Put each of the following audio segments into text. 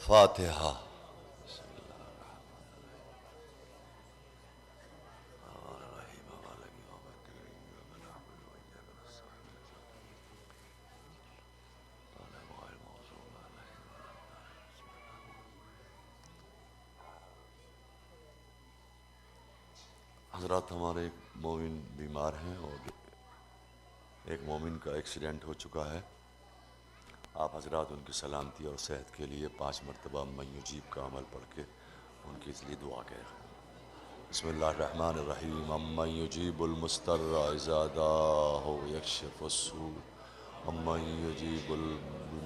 फातिहा। हजरत, हमारे एक मोमिन बीमार हैं और एक मोमिन का एक्सीडेंट हो चुका है। आप हजरत उनकी सलामती और सेहत के लिए 5 मरतबा मय्युजीब का अमल पढ़ के उनके लिए दुआ करें। बिस्मिल्लाहिर्रहमानिर्रहीम। अम्मय्युजीबुल मुस्तर्रा इज़ा दाअहु यक्शिफुस्सू। अम्मय्युजीबुल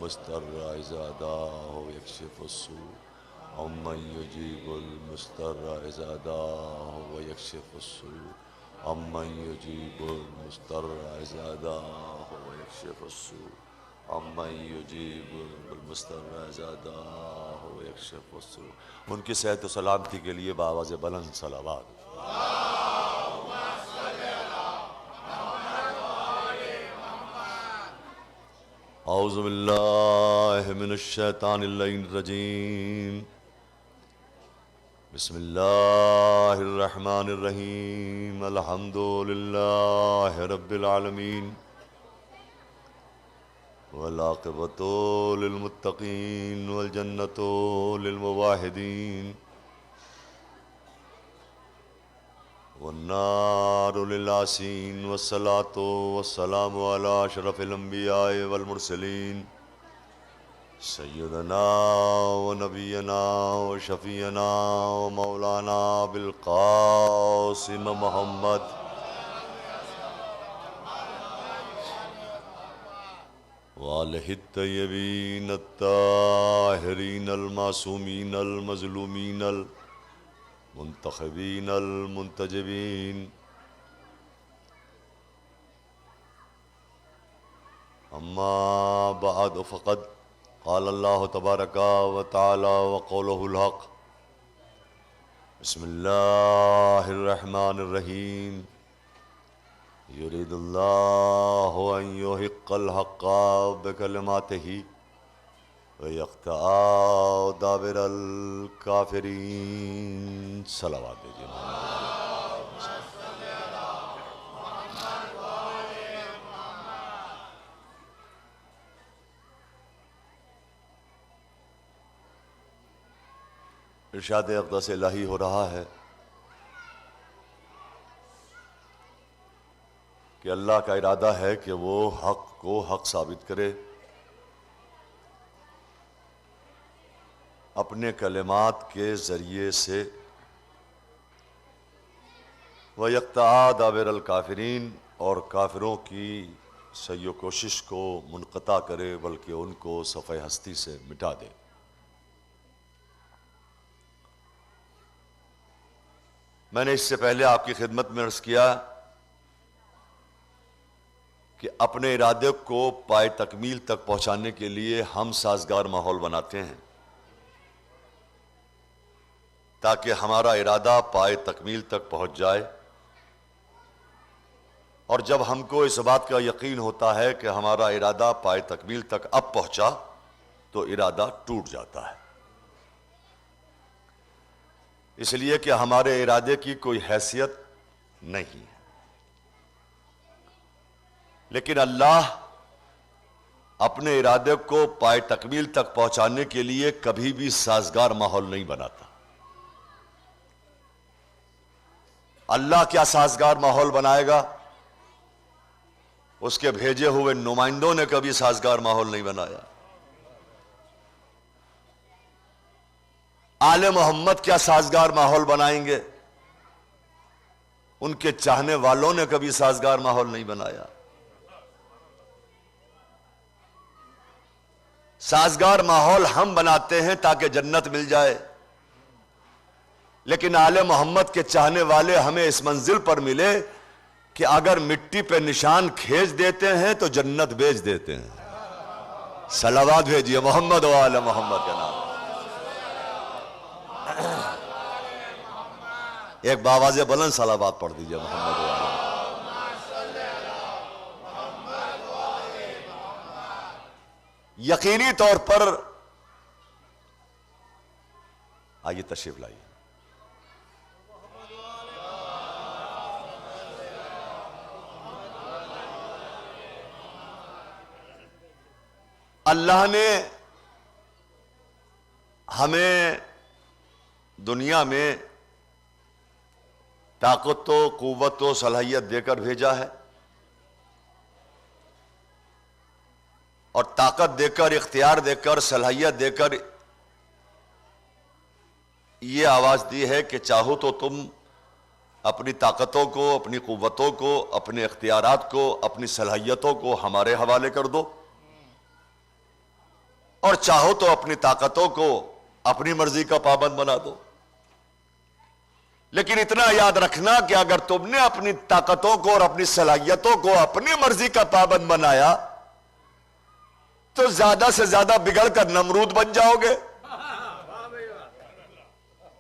मुस्तर्रा इज़ा दाअहु यक्शिफुस्सू। अम्मय्युजीबुल मुस्तर्रा इज़ा दाअहु यक्शिफुस्सू। अम्मय्युजीबुल मुस्तर्रा इज़ा दाअहु यक्शिफुस्सू। अम्मय्युजीबुल मुस्तर्रा इज़ा दाअहु यक्शिफुस्सू। उनकी सेहत और सलामती के लिए बावाज़ बुलंद सलावत। औज़ु बिल्लाहि मिनश शैतानिर रजीम। बिस्मिल्लाहिर्रहमानिर्रहीम। अल्हम्दुलिल्लाहि रब्बिल आलमीन वल आक़िबतु लिल मुत्तक़ीन वल जन्नतु लिल मुवाहिदीन वन्नारु लिल आसीन। वस्सलातु वस्सलामु अला अशरफिल अंबियाए वल मुरसलीन सय्यदना व नबियना व शफीना व मौलाना बिल क़ासिम मुहम्मद वालिहि तय्यबीन अत्ताहिरीन अल-मासूमीन अल-मज़लूमीन अल-मुंतखबीन अल-मुंतजबीन। अम्मा बअद फ़क़द क़ाल अल्लाहु तबारक व तआला व क़ौलुहुल हक़। बिस्मिल्लाहिर्रहमानिर्रहीम। युरीदुल्लाहु अन युहिक़्क़ल हक़्क़ बिकलिमातिही व यक़्तअ दाबिरल काफ़िरीन। सलावत दीजिए। इरशाद अक़दस इलाही हो रहा है कि अल्लाह का इरादा है कि वो हक़ को हक़ साबित करे, अपने कलिमात के ज़रिए से व यक़्तअ दाबिरल काफ़िरीन, और काफिरों की सय्यो कोशिश को मुनक़ता करे, बल्कि उनको सफ़े हस्ती से मिटा दे। मैंने इससे पहले आपकी खिदमत में अर्ज़ किया कि अपने इरादे को पाए तकमील तक पहुंचाने के लिए हम साजगार माहौल बनाते हैं ताकि हमारा इरादा पाए तकमील तक पहुंच जाए, और जब हमको इस बात का यकीन होता है कि हमारा इरादा पाए तकमील तक अब पहुंचा तो इरादा टूट जाता है, इसलिए कि हमारे इरादे की कोई हैसियत नहीं है। लेकिन अल्लाह अपने इरादे को पाए तकमील तक पहुंचाने के लिए कभी भी साजगार माहौल नहीं बनाता। अल्लाह क्या साजगार माहौल बनाएगा? उसके भेजे हुए नुमाइंदों ने कभी साजगार माहौल नहीं बनाया। आले मोहम्मद क्या साजगार माहौल बनाएंगे? उनके चाहने वालों ने कभी साजगार माहौल नहीं बनाया। साजगार माहौल हम बनाते हैं ताकि जन्नत मिल जाए, लेकिन आले मोहम्मद के चाहने वाले हमें इस मंजिल पर मिले कि अगर मिट्टी पे निशान खींच देते हैं तो जन्नत बेच देते हैं। सलावत भेजिए मोहम्मद व आले मोहम्मद के नाम। एक बावाज़े बुलंद सलावत पढ़ दीजिए मोहम्मद व आले। यकीनी तौर पर आइए तशरीफ लाइए। अल्लाह ने हमें दुनिया में ताकत तो कुव्वत तो सलाहियत देकर भेजा है, और ताकत देकर, इख्तियार देकर, सलाहियत देकर ये आवाज दी है कि चाहो तो तुम अपनी ताकतों को, अपनी कुव्वतों को, अपने इख्तियारात को, अपनी सलाहियतों को हमारे हवाले कर दो, और चाहो तो अपनी ताकतों को अपनी मर्जी का पाबंद बना दो। लेकिन इतना याद रखना कि अगर तुमने अपनी ताकतों को और अपनी सलाहियतों को अपनी मर्जी का पाबंद बनाया तो ज्यादा से ज्यादा बिगड़ कर नमरूद बन जाओगे,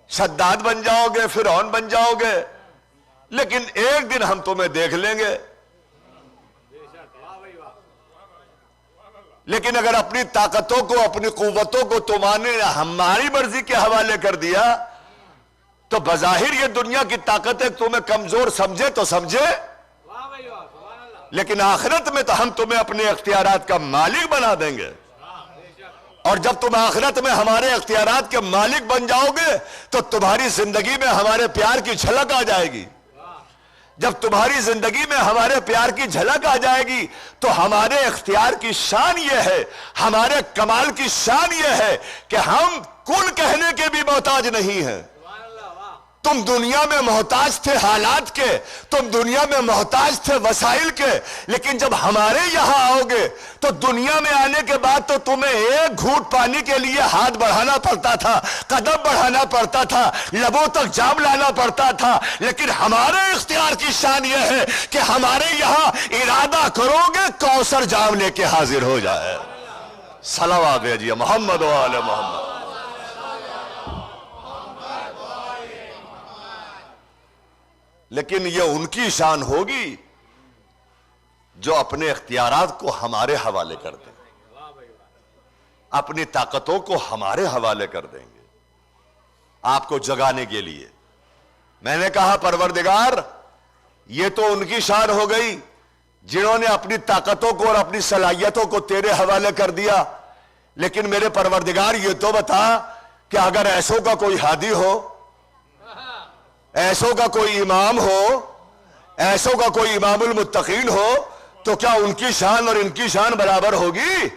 शद्दाद बन जाओगे, फिरौन बन जाओगे। लेकिन एक दिन हम तुम्हें देख लेंगे। लेकिन अगर अपनी ताकतों को, अपनी कुव्वतों को तुमने हमारी मर्जी के हवाले कर दिया तो बज़ाहिर ये दुनिया की ताकतें तुम्हें कमजोर समझे तो समझे, लेकिन आखिरत में तो हम तुम्हें अपने इख्तियारात का मालिक बना देंगे। और जब तुम आखिरत में हमारे इख्तियारात के मालिक बन जाओगे तो तुम्हारी जिंदगी में हमारे प्यार की झलक आ जाएगी। जब तुम्हारी जिंदगी में हमारे प्यार की झलक आ जाएगी तो हमारे इख्तियार की शान यह है, हमारे कमाल की शान यह है कि हम कुल कहने के भी मोहताज नहीं हैं। तुम दुनिया में मोहताज थे हालात के, तुम दुनिया में मोहताज थे वसाइल के, लेकिन जब हमारे यहां आओगे तो दुनिया में आने के बाद तो तुम्हें एक घूंट पानी के लिए हाथ बढ़ाना पड़ता था, कदम बढ़ाना पड़ता था, लबों तक जाम लाना पड़ता था। लेकिन हमारे इख्तियार की शान यह है कि हमारे यहां इरादा करोगे कौसर जाम लेके हाजिर हो जाए। सलावत भेजिए मोहम्मद व आले मोहम्मद। लेकिन यह उनकी शान होगी जो अपने इख्तियारात को हमारे हवाले कर देंगे, अपनी ताकतों को हमारे हवाले कर देंगे आपको जगाने के लिए। मैंने कहा परवरदिगार ये तो उनकी शान हो गई जिन्होंने अपनी ताकतों को और अपनी सलाहियतों को तेरे हवाले कर दिया। लेकिन मेरे परवरदिगार ये तो बता कि अगर ऐसों का कोई हादी हो, ऐसों का कोई इमाम हो, ऐसों का कोई इमामुल मुत्तकीन हो, तो क्या उनकी शान और इनकी शान बराबर होगी?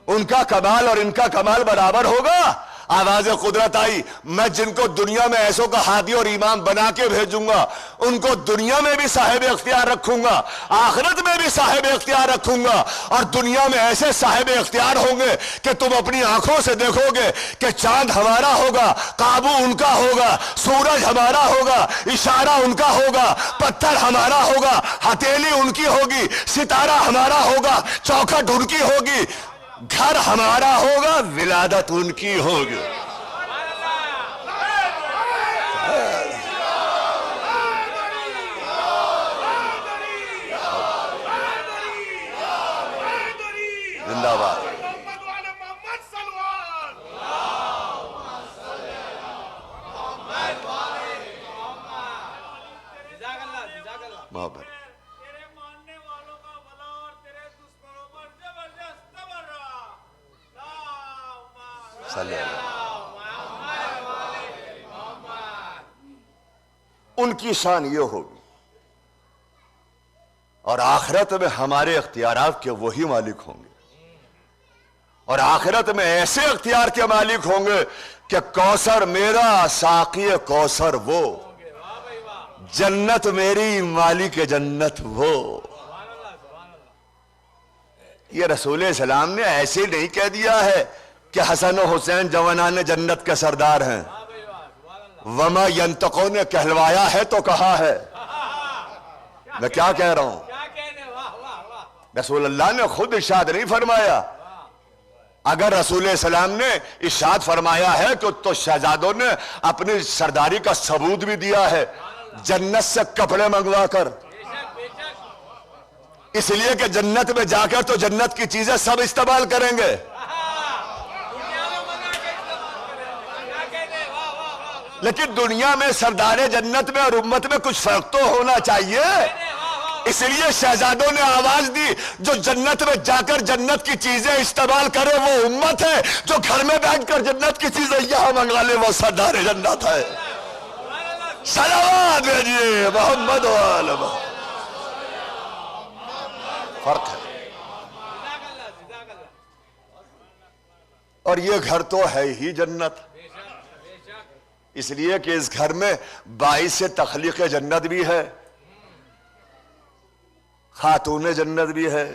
उनका कमाल और इनका कमाल बराबर होगा? आवाज कुदरत आई, मैं जिनको दुनिया में ऐसों का हादी और इमाम बना के भेजूंगा उनको दुनिया में भी साहिब इख्तियार रखूंगा, आखिरत में भी साहिब इख्तियार रखूंगा। और दुनिया में ऐसे साहिब इख्तियार होंगे कि तुम अपनी आंखों से देखोगे कि चांद हमारा होगा, काबू उनका होगा, सूरज हमारा होगा, इशारा उनका होगा, पत्थर हमारा होगा, हथेली उनकी होगी, सितारा हमारा होगा, चौखट उनकी होगी, घर हमारा होगा, विलादत उनकी होगी। जिंदाबाद। मोहब्बत उनकी शान ये होगी। और आखिरत में हमारे इख्तियारात के वही मालिक होंगे, और आखिरत में ऐसे इख्तियार के मालिक होंगे कि कौसर मेरा, साक़ी कौसर वो, जन्नत मेरी, मालिक जन्नत वो। ये रसूल सलाम ने ऐसे नहीं कह दिया है कि हसन और हुसैन जवानान जन्नत के सरदार हैं। वमा यंतकों ने कहलवाया है तो कहा है। मैं क्या कह रहा हूं? रसूल अल्लाह ने खुद इरशाद नहीं फरमाया। अगर रसूल सलाम ने इरशाद फरमाया है तो शहजादों ने अपनी सरदारी का सबूत भी दिया है जन्नत से कपड़े मंगवा कर, इसलिए कि जन्नत में जाकर तो जन्नत की चीजें सब इस्तेमाल करेंगे। लेकिन दुनिया में सरदार जन्नत में और उम्मत में कुछ फर्क तो होना चाहिए। इसलिए शहजादों ने आवाज दी, जो जन्नत में जाकर जन्नत की चीजें इस्तेमाल करे वो उम्मत है, जो घर में बैठकर जन्नत की चीजें यहां मंगा ले वो सरदार जन्नत है। सलावत भेजिए मोहम्मद वाले। फर्क है। और ये घर तो है ही जन्नत, इसलिए कि इस घर में 22 से तखलीक जन्नत भी है, खातून जन्नत भी है,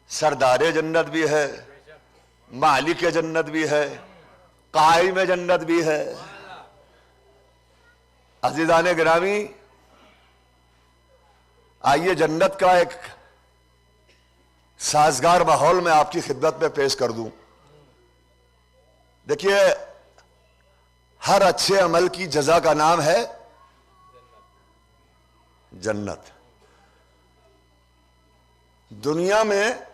सरदार जन्नत भी है, मालिक जन्नत भी है, कायम जन्नत भी है। अज़ीज़ान गिरामी, आइए जन्नत का एक साजगार माहौल में आपकी खिदमत में पेश कर दूं। देखिए, हर अच्छे अमल की जजा का नाम है जन्नत। दुनिया में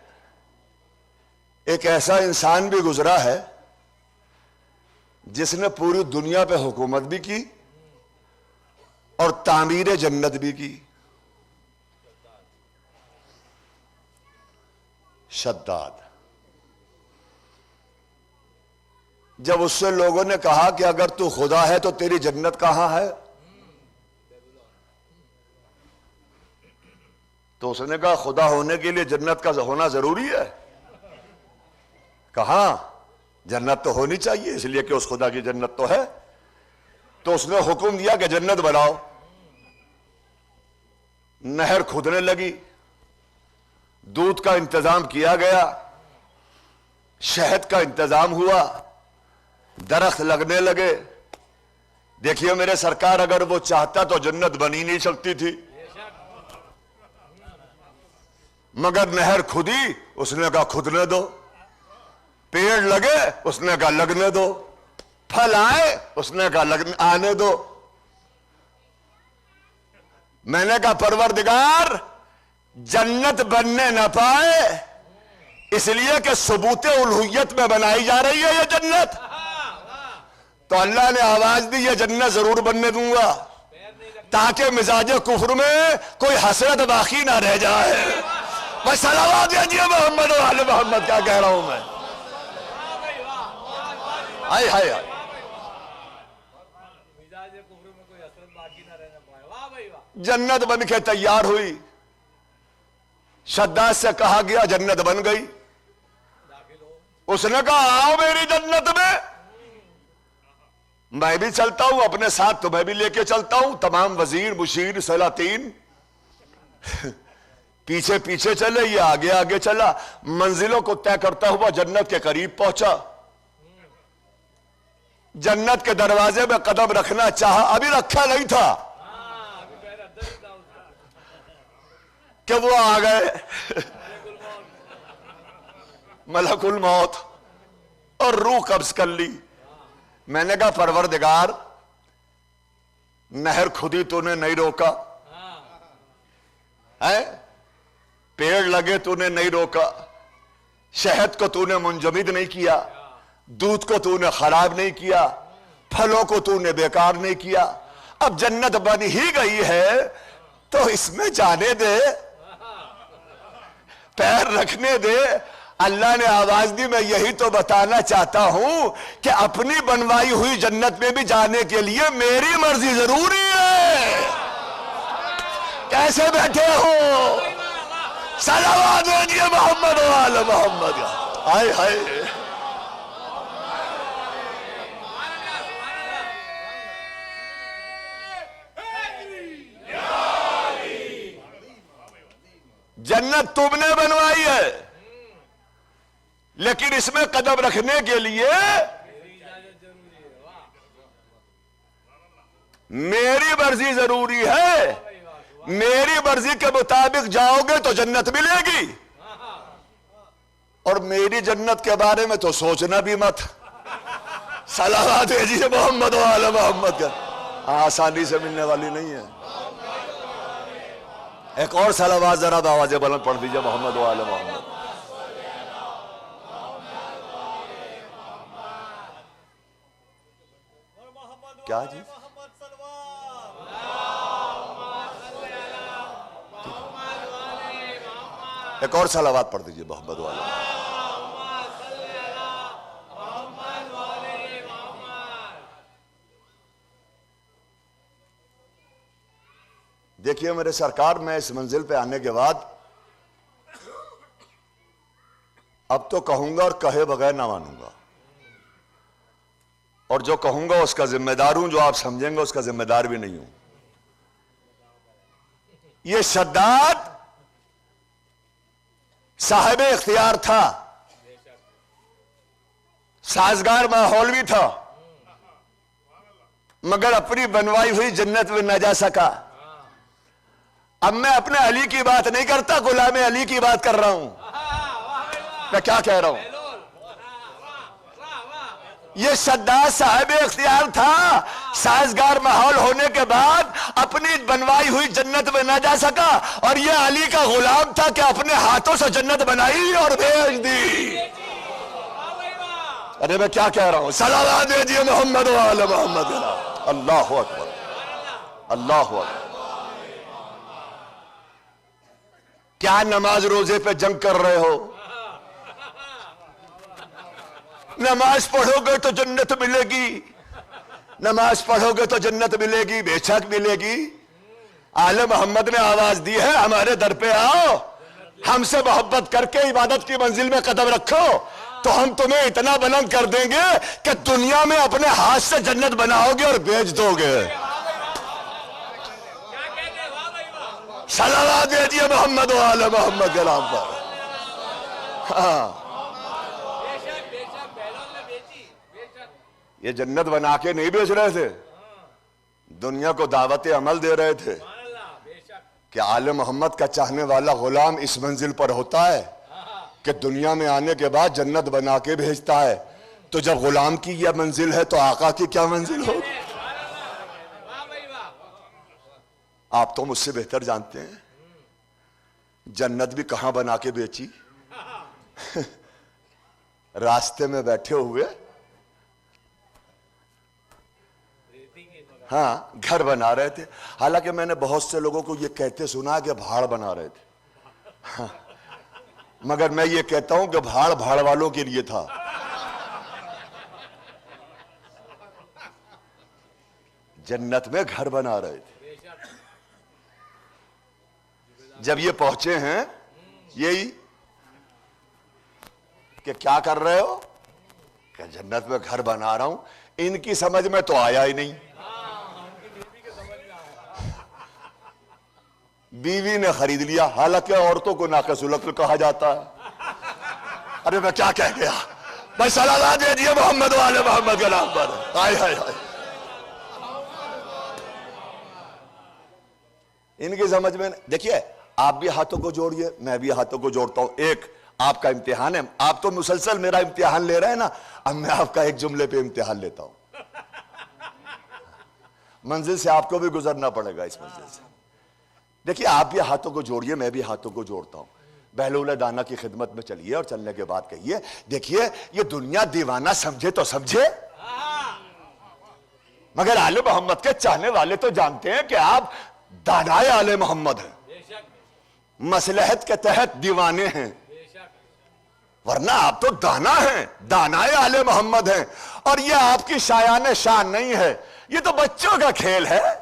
एक ऐसा इंसान भी गुजरा है जिसने पूरी दुनिया पे हुकूमत भी की और तामीर जन्नत भी की। शद्दाद। जब उससे लोगों ने कहा कि अगर तू खुदा है तो तेरी जन्नत कहां है, तो उसने कहा खुदा होने के लिए जन्नत का होना जरूरी है। कहा जन्नत तो होनी चाहिए, इसलिए कि उस खुदा की जन्नत तो है। तो उसने हुक्म दिया कि जन्नत बनाओ। नहर खुदने लगी, दूध का इंतजाम किया गया, शहद का इंतजाम हुआ, दरख्त लगने लगे। देखिए मेरे सरकार, अगर वो चाहता तो जन्नत बनी नहीं सकती थी, मगर नहर खुदी, उसने कहा खुदने दो। पेड़ लगे, उसने कहा लगने दो। फल आए, उसने कहा आने दो। मैंने कहा परवरदिगार, जन्नत बनने न पाए इसलिए कि सबूत उल्हुयत में बनाई जा रही है ये जन्नत। तो अल्लाह ने आवाज दी, ये जन्नत जरूर बनने दूंगा ताकि मिजाज कुफ्र में कोई हसरत बाकी ना रह जाए। मैं सलावत दीजिए मोहम्मद वाले मोहम्मद। क्या कह रहा हूं मैं? हाय हाय हाय। जन्नत बन के तैयार हुई। शद्दाद से कहा गया जन्नत बन गई। उसने कहा आओ मेरी जन्नत में, मैं भी चलता हूं अपने साथ, तो मैं भी लेके चलता हूं। तमाम वजीर मुशीर सलातीन पीछे पीछे चले, ये आगे आगे चला। मंजिलों को तय करता हुआ जन्नत के करीब पहुंचा। जन्नत के दरवाजे में कदम रखना चाहा, अभी रखा नहीं था कि वो आ गए मलकुल मौत और रूह कब्ज कर ली। मैंने कहा परवरदिगार, नहर खुदी तूने नहीं रोका है, पेड़ लगे तूने नहीं रोका, शहद को तूने मुंजमिद नहीं किया, दूध को तूने खराब नहीं किया, फलों को तूने बेकार नहीं किया। अब जन्नत बन ही गई है तो इसमें जाने दे, पैर रखने दे। अल्लाह ने आवाज दी, मैं यही तो बताना चाहता हूं कि अपनी बनवाई हुई जन्नत में भी जाने के लिए मेरी मर्जी जरूरी है। कैसे बैठे हो? सलावत दीजिए मोहम्मद वाले मोहम्मद। हाय हाय। जन्नत तुमने बनवाई है, लेकिन इसमें कदम रखने के लिए मेरी मर्जी जरूरी है। मेरी मर्जी के मुताबिक जाओगे तो जन्नत मिलेगी, और मेरी जन्नत के बारे में तो सोचना भी मत। सलावत भेजिए मोहम्मद वाले मोहम्मद का। आसानी से मिलने वाली नहीं है। एक और सलावत जरा आवाज़ बुलंद पढ़ दीजिए मोहम्मद वाले मोहम्मद। क्या जी? एक और सलावत पढ़ दीजिए मोहम्मद वाला। देखिए मेरे सरकार, मैं इस मंजिल पे आने के बाद अब तो कहूंगा और कहे बगैर ना मानूंगा, और जो कहूंगा उसका जिम्मेदार हूं, जो आप समझेंगे उसका जिम्मेदार भी नहीं हूं। ये शद्दाद साहिब इख्तियार था, साजगार माहौल भी था, मगर अपनी बनवाई हुई जन्नत में न जा सका। अब मैं अपने अली की बात नहीं करता, गुलाम अली की बात कर रहा हूं। मैं क्या कह रहा हूं? ये शद्दाद साहिब इख्तियार था, साजगार माहौल होने के बाद अपनी बनवाई हुई जन्नत में ना जा सका, और ये अली का गुलाम था कि अपने हाथों से जन्नत बनाई और भेज दी। अरे मैं क्या कह रहा हूं? सलावत दीजिए मोहम्मद वाले मोहम्मद। अल्लाह अकबर, अल्लाह अकबर। क्या नमाज रोजे पे जंग कर रहे हो? नमाज पढ़ोगे तो जन्नत मिलेगी, नमाज पढ़ोगे तो जन्नत मिलेगी, बेशक मिलेगी। आले मोहम्मद ने आवाज दी है, हमारे दर पे आओ, हमसे मोहब्बत करके इबादत की मंजिल में कदम रखो, तो हम तुम्हें इतना बुलंद कर देंगे कि दुनिया में अपने हाथ से जन्नत बनाओगे और बेच दोगे। सलावत दीजिए मोहम्मद वाले मोहम्मद के नाम पर। हाँ, ये जन्नत बना के नहीं बेच रहे थे, दुनिया को दावत अमल दे रहे थे कि आले मोहम्मद का चाहने वाला गुलाम इस मंजिल पर होता है कि दुनिया में आने के बाद जन्नत बना के भेजता है। तो जब गुलाम की यह मंजिल है तो आका की क्या मंजिल होगी? आप तो मुझसे बेहतर जानते हैं जन्नत भी कहां बना के बेची। रास्ते में बैठे हुए, हाँ, घर बना रहे थे। हालांकि मैंने बहुत से लोगों को यह कहते सुना कि भाड़ बना रहे थे, हाँ, मगर मैं ये कहता हूं कि भाड़ भाड़ वालों के लिए था। जन्नत में घर बना रहे थे। जब ये पहुंचे हैं यही कि क्या कर रहे हो, कि जन्नत में घर बना रहा हूं, इनकी समझ में तो आया ही नहीं। बीवी ने खरीद लिया, हालांकि औरतों को नाक़िसुल अक्ल कहा जाता है। अरे मैं क्या कह गया? भाई सलावत दीजिए मोहम्मद वाले मोहम्मद के नाम पर। हाय हाय हाय, इनकी समझ में। देखिए, आप भी हाथों को जोड़िए, मैं भी हाथों को जोड़ता हूं। एक आपका इम्तिहान है, आप तो मुसलसल मेरा इम्तिहान ले रहे हैं ना, अब मैं आपका एक जुमले पे इम्तिहान लेता हूं। मंजिल से आपको भी गुजरना पड़ेगा, इस मंजिल से। देखिए, आप भी हाथों को जोड़िए, मैं भी हाथों को जोड़ता हूं। बहलूल दाना की खिदमत में चलिए और चलने के बाद कहिए, देखिए ये दुनिया दीवाना समझे तो समझे, मगर आले मोहम्मद के चाहने वाले तो जानते हैं कि आप दानाए आले मोहम्मद हैं, मसलहत के तहत दीवाने हैं, वरना आप तो दाना हैं, दानाए आले मोहम्मद हैं। और ये आपकी शायान शान नहीं है, ये तो बच्चों का खेल है।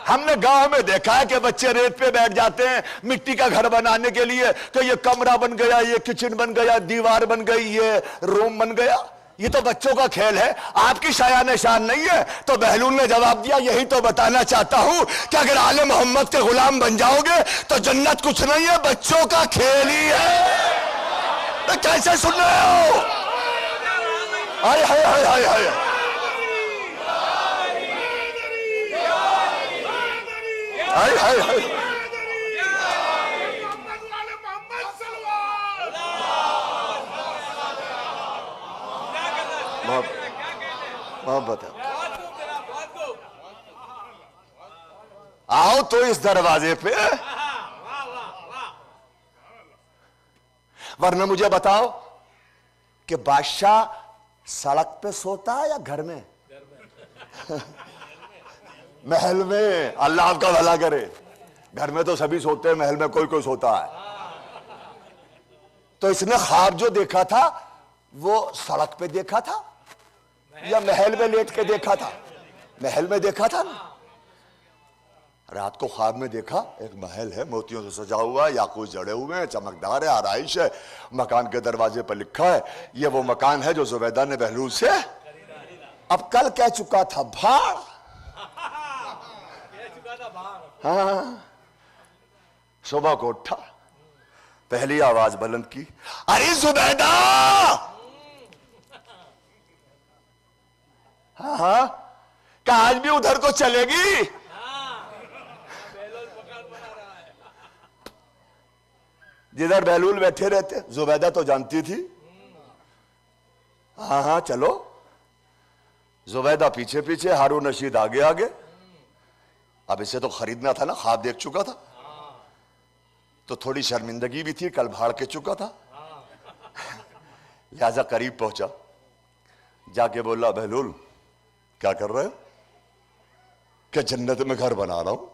हमने गांव में देखा है कि बच्चे रेत पे बैठ जाते हैं मिट्टी का घर बनाने के लिए, कि ये कमरा बन गया, ये किचन बन गया, दीवार बन गई, ये रूम बन गया। ये तो बच्चों का खेल है, आपकी शायान शान नहीं है। तो बहलूल ने जवाब दिया, यही तो बताना चाहता हूं कि अगर आले मोहम्मद के गुलाम बन जाओगे तो जन्नत कुछ नहीं है, बच्चों का खेल ही है। तो कैसे सुन रहे हो? हाय हाय हाय हाय हाय, हाय हाय हाय, मोहब्बत है। आओ तो इस दरवाजे पे, वरना मुझे बताओ कि बादशाह सड़क पे सोता है या घर में? महल में। अल्लाह आपका भला करे। घर में तो सभी सोते हैं, महल में कोई कोई सोता है। तो इसने ख्वाब जो देखा था वो सड़क पे देखा था या महल में लेट के देखा था? महल में देखा था ना। रात को ख्वाब में देखा एक महल है, मोतियों से सजा हुआ है, याकूत जड़े हुए हैं, चमकदार है, आराइश है। मकान के दरवाजे पर लिखा है ये वो मकान है जो जुबैदा ने बहलूल से अब कल कह चुका था भाड़। हाँ, सुबह को उठा, पहली आवाज बुलंद की, अरे जुबैदा। हाँ हाँ, क्या आज भी उधर को चलेगी? जिधर बहलूल बैठे रहते। जुबैदा तो जानती थी। हाँ हाँ चलो। जुबैदा पीछे पीछे, हारून रशीद आगे आगे। अब इसे तो खरीदना था ना, ख्वाब देख चुका था, तो थोड़ी शर्मिंदगी भी थी, कल भाड़ के चुका था। लिहाजा करीब पहुंचा, जाके बोला बहलूल क्या कर रहे हो? क्या जन्नत में घर बना रहा हूं।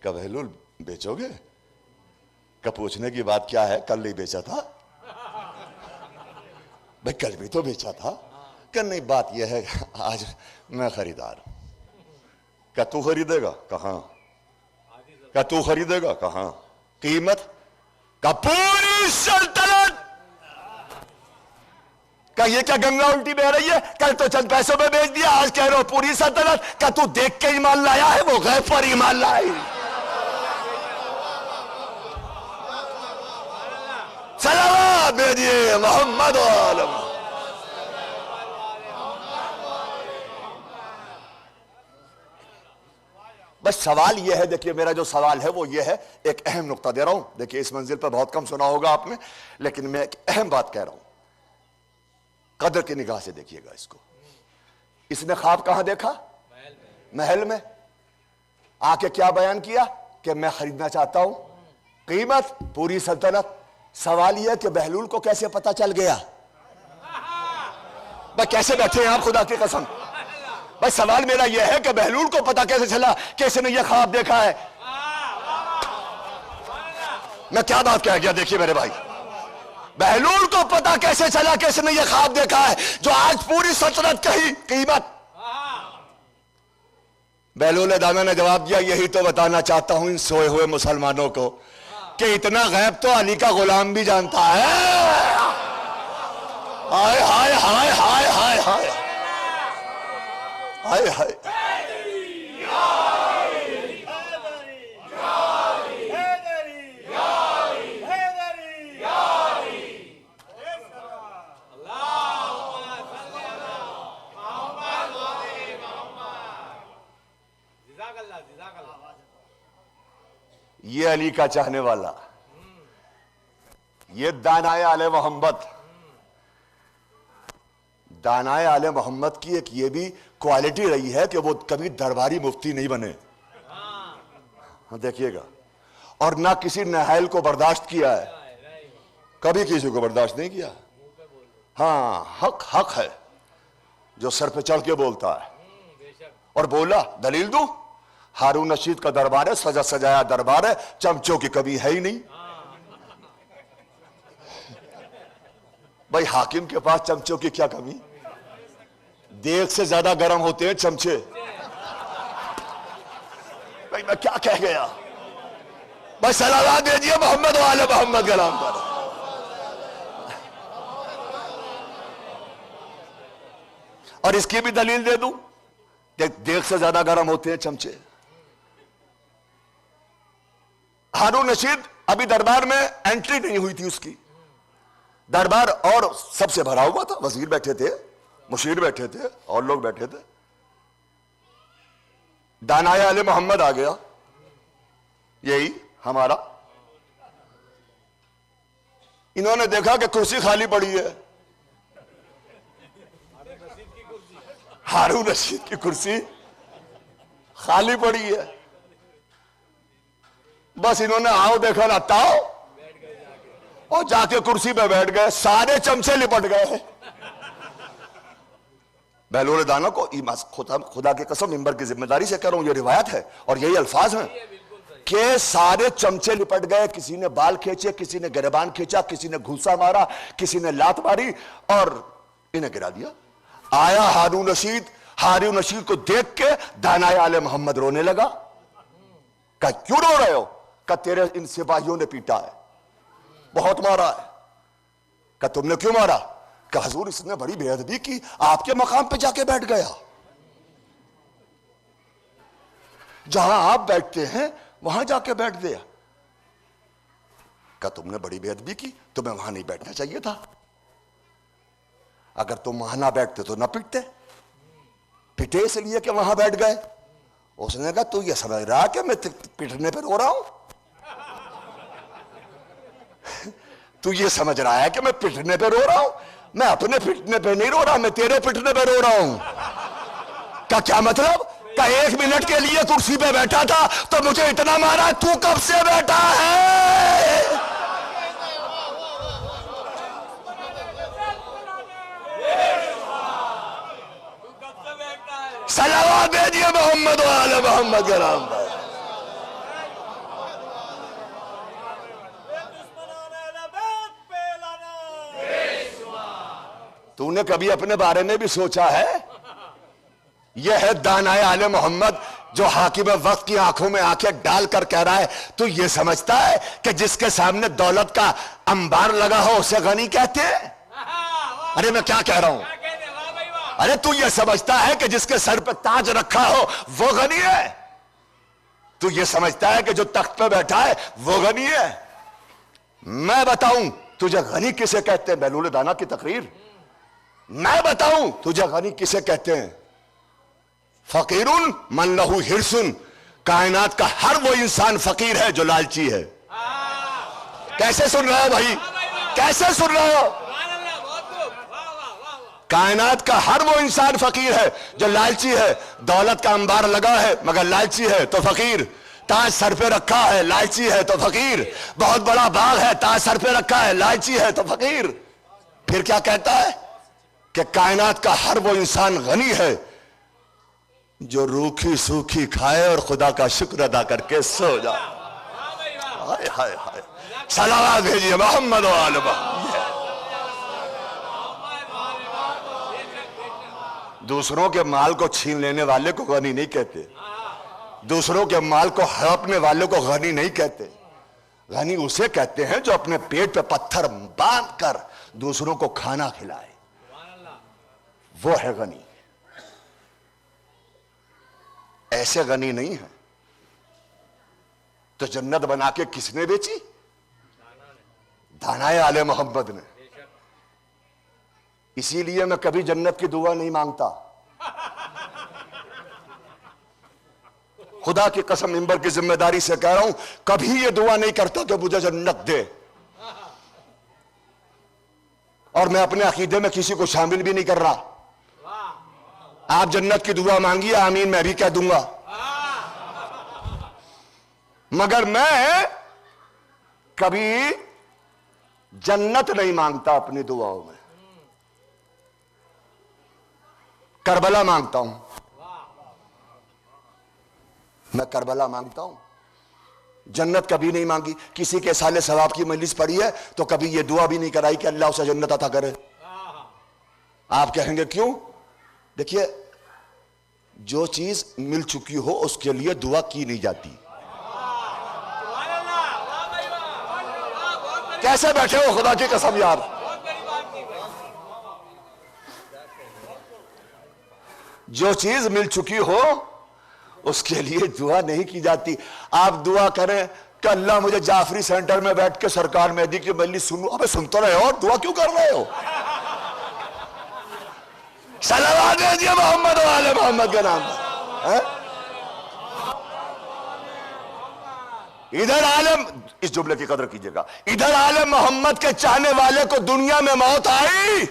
क्या बहलूल बेचोगे? क्या पूछने की बात क्या है, कल नहीं बेचा था? भाई कल भी तो बेचा था। क्या नहीं, बात यह है आज मैं खरीदार हूं। क्या तू खरीदेगा? कहां? क्या तू खरीदेगा? कहां? कीमत का पूरी सल्तनत। क्या ये क्या गंगा उल्टी बह रही है? कल तो चंद पैसों में बेच दिया, आज कह रहे हो पूरी सल्तनत। क्या तू देख के ईमान लाया है? वो गैब पर ईमान लाई। सलावत भेजिए मोहम्मद वाले। बस सवाल यह है, देखिए मेरा जो सवाल है वो ये है, एक अहम नुक्ता दे रहा हूं। देखिए इस मंजिल पर बहुत कम सुना होगा आपने, लेकिन मैं एक अहम बात कह रहा हूं, कदर की निगाह से देखिएगा इसको। इसने ख्वाब कहां देखा? महल में। आके क्या बयान किया कि मैं खरीदना चाहता हूं, कीमत पूरी सल्तनत। सवाल यह कि बहलूल को कैसे पता चल गया? भाई कैसे बैठे हैं आप, खुदा की कसम। भाई सवाल मेरा यह है कि बहलूल को पता कैसे चला कि इसने यह ख्वाब देखा है? मैं क्या बात कह गया? देखिए मेरे भाई, बहलूल को पता कैसे चला कि इसने यह ख्वाब देखा है जो आज पूरी सल्तनत कही कीमत? बहलूल दाना ने जवाब दिया, यही तो बताना चाहता हूं इन सोए हुए मुसलमानों को कि इतना गैब तो अली का गुलाम भी जानता है। हाय हाय हाय हाय हाय हाय हाय हाय। ये अली का चाहने वाला, ये दानाए आले मोहम्मद। दानाए आले मोहम्मद की एक ये भी क्वालिटी रही है कि वो कभी दरबारी मुफ्ती नहीं बने। हाँ देखिएगा, और ना किसी नाहल को बर्दाश्त किया है, कभी किसी को बर्दाश्त नहीं किया। हाँ हक हक है जो सर पे चढ़ के बोलता है। और बोला, दलील दूं? हारून रशीद का दरबार है, सजा सजाया दरबार है, चमचों की कमी है ही नहीं। भाई हाकिम के पास चमचों की क्या कमी? देख से ज्यादा गर्म होते हैं चमचे। भाई मैं क्या कह गया? भाई सलावत भेजिए मोहम्मद वाले मोहम्मद के नाम पर। और इसकी भी दलील दे दूं, देख से ज्यादा गर्म होते हैं चमचे। हारून रशीद अभी दरबार में एंट्री नहीं हुई थी उसकी। दरबार और सबसे भरा हुआ था, वजीर बैठे थे, मुशीर बैठे थे, और लोग बैठे थे। दानाए आले मोहम्मद आ गया, यही हमारा। इन्होंने देखा कि कुर्सी खाली पड़ी है, हारून रशीद की कुर्सी खाली पड़ी है। बस इन्होंने आओ देखा ना ताओ, और जाके कुर्सी पे बैठ गए। सारे चमचे लिपट गए। बहलूल दाना को खुदा की कसम मिंबर की जिम्मेदारी से कह रहा हूं, ये रिवायत है और यही अल्फाज हैं कि सारे चमचे लिपट गए, किसी ने बाल खींचे, किसी ने गिरबान खींचा, किसी ने घूसा मारा, किसी ने लात मारी और इन्हें गिरा दिया। आया हारून रशीद को देख के दानाए आले मोहम्मद रोने लगा। कहा क्यों रो रहे हो? कहा तेरे इन सिपाहियों ने पीटा है, बहुत मारा है। कहा तुमने क्यों मारा? कहा हुजूर इसने बड़ी बेअदबी की, आपके मकाम पे जाके बैठ गया, जहां आप बैठते हैं वहां जाके बैठ गया। कहा तुमने बड़ी बेअदबी की, तुम्हें वहां नहीं बैठना चाहिए था, अगर तुम वहां ना बैठते तो ना पिटते, पिटे इसलिए कि वहां बैठ गए। उसने कहा तू ये समझ रहा कि मैं पिटने पे रो रहा हूं? तू ये समझ रहा है कि मैं पिटने पे रो रहा हूं? मैं अपने पिटने पे नहीं रो रहा, मैं तेरे पिटने पे रो रहा हूं। का क्या मतलब? का 1 मिनट के लिए कुर्सी पे बैठा था तो मुझे इतना मारा, तू कब से बैठा है? सलावत भेजिए मोहम्मद वाले मोहम्मद के नाम पर। तूने कभी अपने बारे में भी सोचा है? यह है दानाए आले मोहम्मद जो हाकिम वक्त की आंखों में आंखें डालकर कह रहा है तू ये समझता है कि जिसके सामने दौलत का अंबार लगा हो उसे गनी कहते हैं? अरे मैं क्या कह रहा हूं? अरे तू ये समझता है कि जिसके सर पे ताज रखा हो वो गनी है? तू ये समझता है कि जो तख्त पे बैठा है वो गनी है? मैं बताऊं तुझे गनी किसे कहते हैं? बहलूल दाना की तकरीर। मैं बताऊं तुझे गनी किसे कहते हैं? फकीरुन मन लहू हिरसुन, कायनात का हर वो इंसान फकीर है जो लालची है। कैसे सुन रहे हो भाई? कैसे सुन रहे हो? कायनात का हर वो इंसान फकीर है जो लालची है। दौलत का अंबार लगा है मगर लालची है तो फकीर। ताज सर पे रखा है, लालची है तो फकीर। बहुत बड़ा बाग है, ताज सर पे रखा है, लालची है तो फकीर। फिर क्या कहता है कि कायनात का हर वो इंसान गनी है जो रूखी सूखी खाए और खुदा का शुक्र अदा करके सो जाए। हाय हाय हाय, सलावत भेजिए मोहम्मद वाले मोहम्मद। दूसरों के माल को छीन लेने वाले को गनी नहीं कहते, दूसरों के माल को हड़पने वाले को गनी नहीं कहते। गनी उसे कहते हैं जो अपने पेट पे पत्थर बांध कर दूसरों को खाना खिलाए, वो है गनी। ऐसे गनी नहीं है। तो जन्नत बना के किसने बेची? दानाए आले मोहम्मद ने। इसीलिए मैं कभी जन्नत की दुआ नहीं मांगता। खुदा की कसम मिंबर की जिम्मेदारी से कह रहा हूं, कभी ये दुआ नहीं करता कि मुझे जन्नत दे। और मैं अपने अकीदे में किसी को शामिल भी नहीं कर रहा। आप जन्नत की दुआ मांगिए, आमीन मैं भी कह दूंगा, मगर मैं कभी जन्नत नहीं मांगता अपनी दुआओं में। करबला मांगता हूं, मैं करबला मांगता हूं, जन्नत कभी नहीं मांगी। किसी के साले सवाब की मजलिस पड़ी है तो कभी ये दुआ भी नहीं कराई कि अल्लाह उसे जन्नत अता करे। आप कहेंगे क्यों? देखिए, जो चीज मिल चुकी हो उसके लिए दुआ की नहीं जाती। कैसे बैठे हो खुदा की कसम यार? जो चीज मिल चुकी हो उसके लिए दुआ नहीं की जाती। आप दुआ करें कि अल्लाह मुझे जाफरी सेंटर में बैठ के सरकार मेहदी की मजलिस सुनूं। अबे सुन तो रहे हो और दुआ क्यों कर रहे हो? सलावत भेजिए मोहम्मद वाले मोहम्मद के नाम पर। इधर आलम, इस जुमले की कदर कीजिएगा, इधर आलम मोहम्मद के चाहने वाले को दुनिया में मौत आई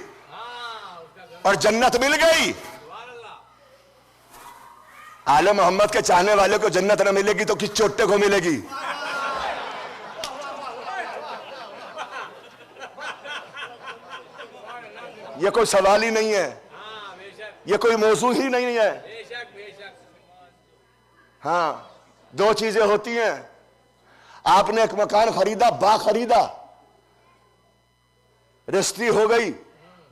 और जन्नत मिल गई। आलम मोहम्मद के चाहने वाले को जन्नत न मिलेगी तो किस चोटे को मिलेगी? ये कोई सवाल ही नहीं है। ये कोई मौजू ही नहीं है। हाँ, दो चीजें होती हैं। आपने एक मकान खरीदा, बा खरीदा, रजिस्ट्री हो गई,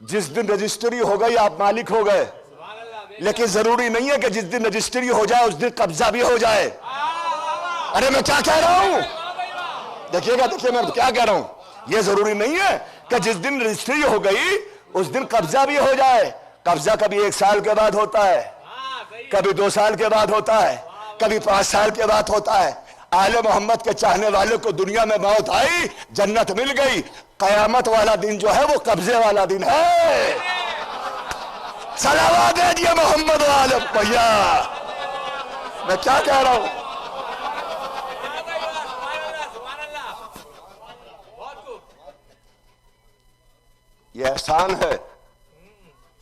जिस दिन रजिस्ट्री हो गई आप मालिक हो गए। लेकिन जरूरी नहीं है कि जिस दिन रजिस्ट्री हो जाए उस दिन कब्जा भी हो जाए। अरे मैं क्या कह रहा हूं, देखिएगा, देखिए मैं क्या कह रहा हूं। यह जरूरी नहीं है कि जिस दिन रजिस्ट्री हो गई उस दिन कब्जा भी हो जाए। कब्जा कभी 1 साल के बाद होता है, कभी 2 साल के बाद होता है, कभी 5 साल के बाद होता है। आले मोहम्मद के चाहने वालों को दुनिया में मौत आई, जन्नत मिल गई। कयामत वाला दिन जो है वो कब्जे वाला दिन है। सलावत दे दिए मोहम्मद वाले भैया। मैं क्या कह रहा हूं, ये एहसान है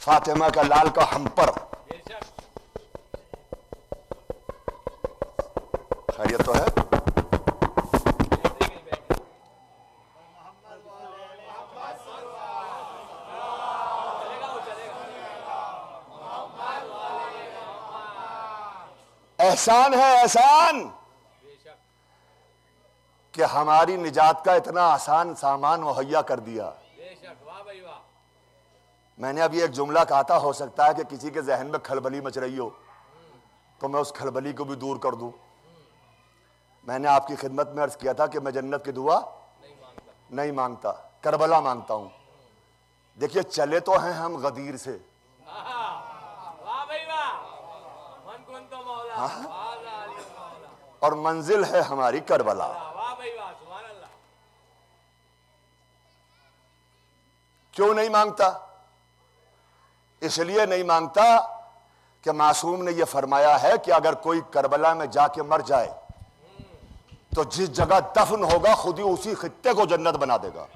फातिमा का लाल का हम पर। खैरियत तो है? एहसान है, एहसान कि हमारी निजात का इतना आसान सामान मुहैया कर दिया। मैंने अभी एक जुमला कहा था, हो सकता है कि किसी के जहन में खलबली मच रही हो, तो मैं उस खलबली को भी दूर कर दूं। मैंने आपकी खिदमत में अर्ज किया था कि मैं जन्नत की दुआ नहीं मांगता, करबला मांगता हूं। देखिए, चले तो हैं हम गदीर से, और मंजिल है हमारी करबला। क्यों नहीं मांगता? इसलिए नहीं मांगता कि मासूम ने यह फरमाया है कि अगर कोई करबला में जाके मर जाए तो जिस जगह दफन होगा खुद ही उसी खित्ते को जन्नत बना देगा।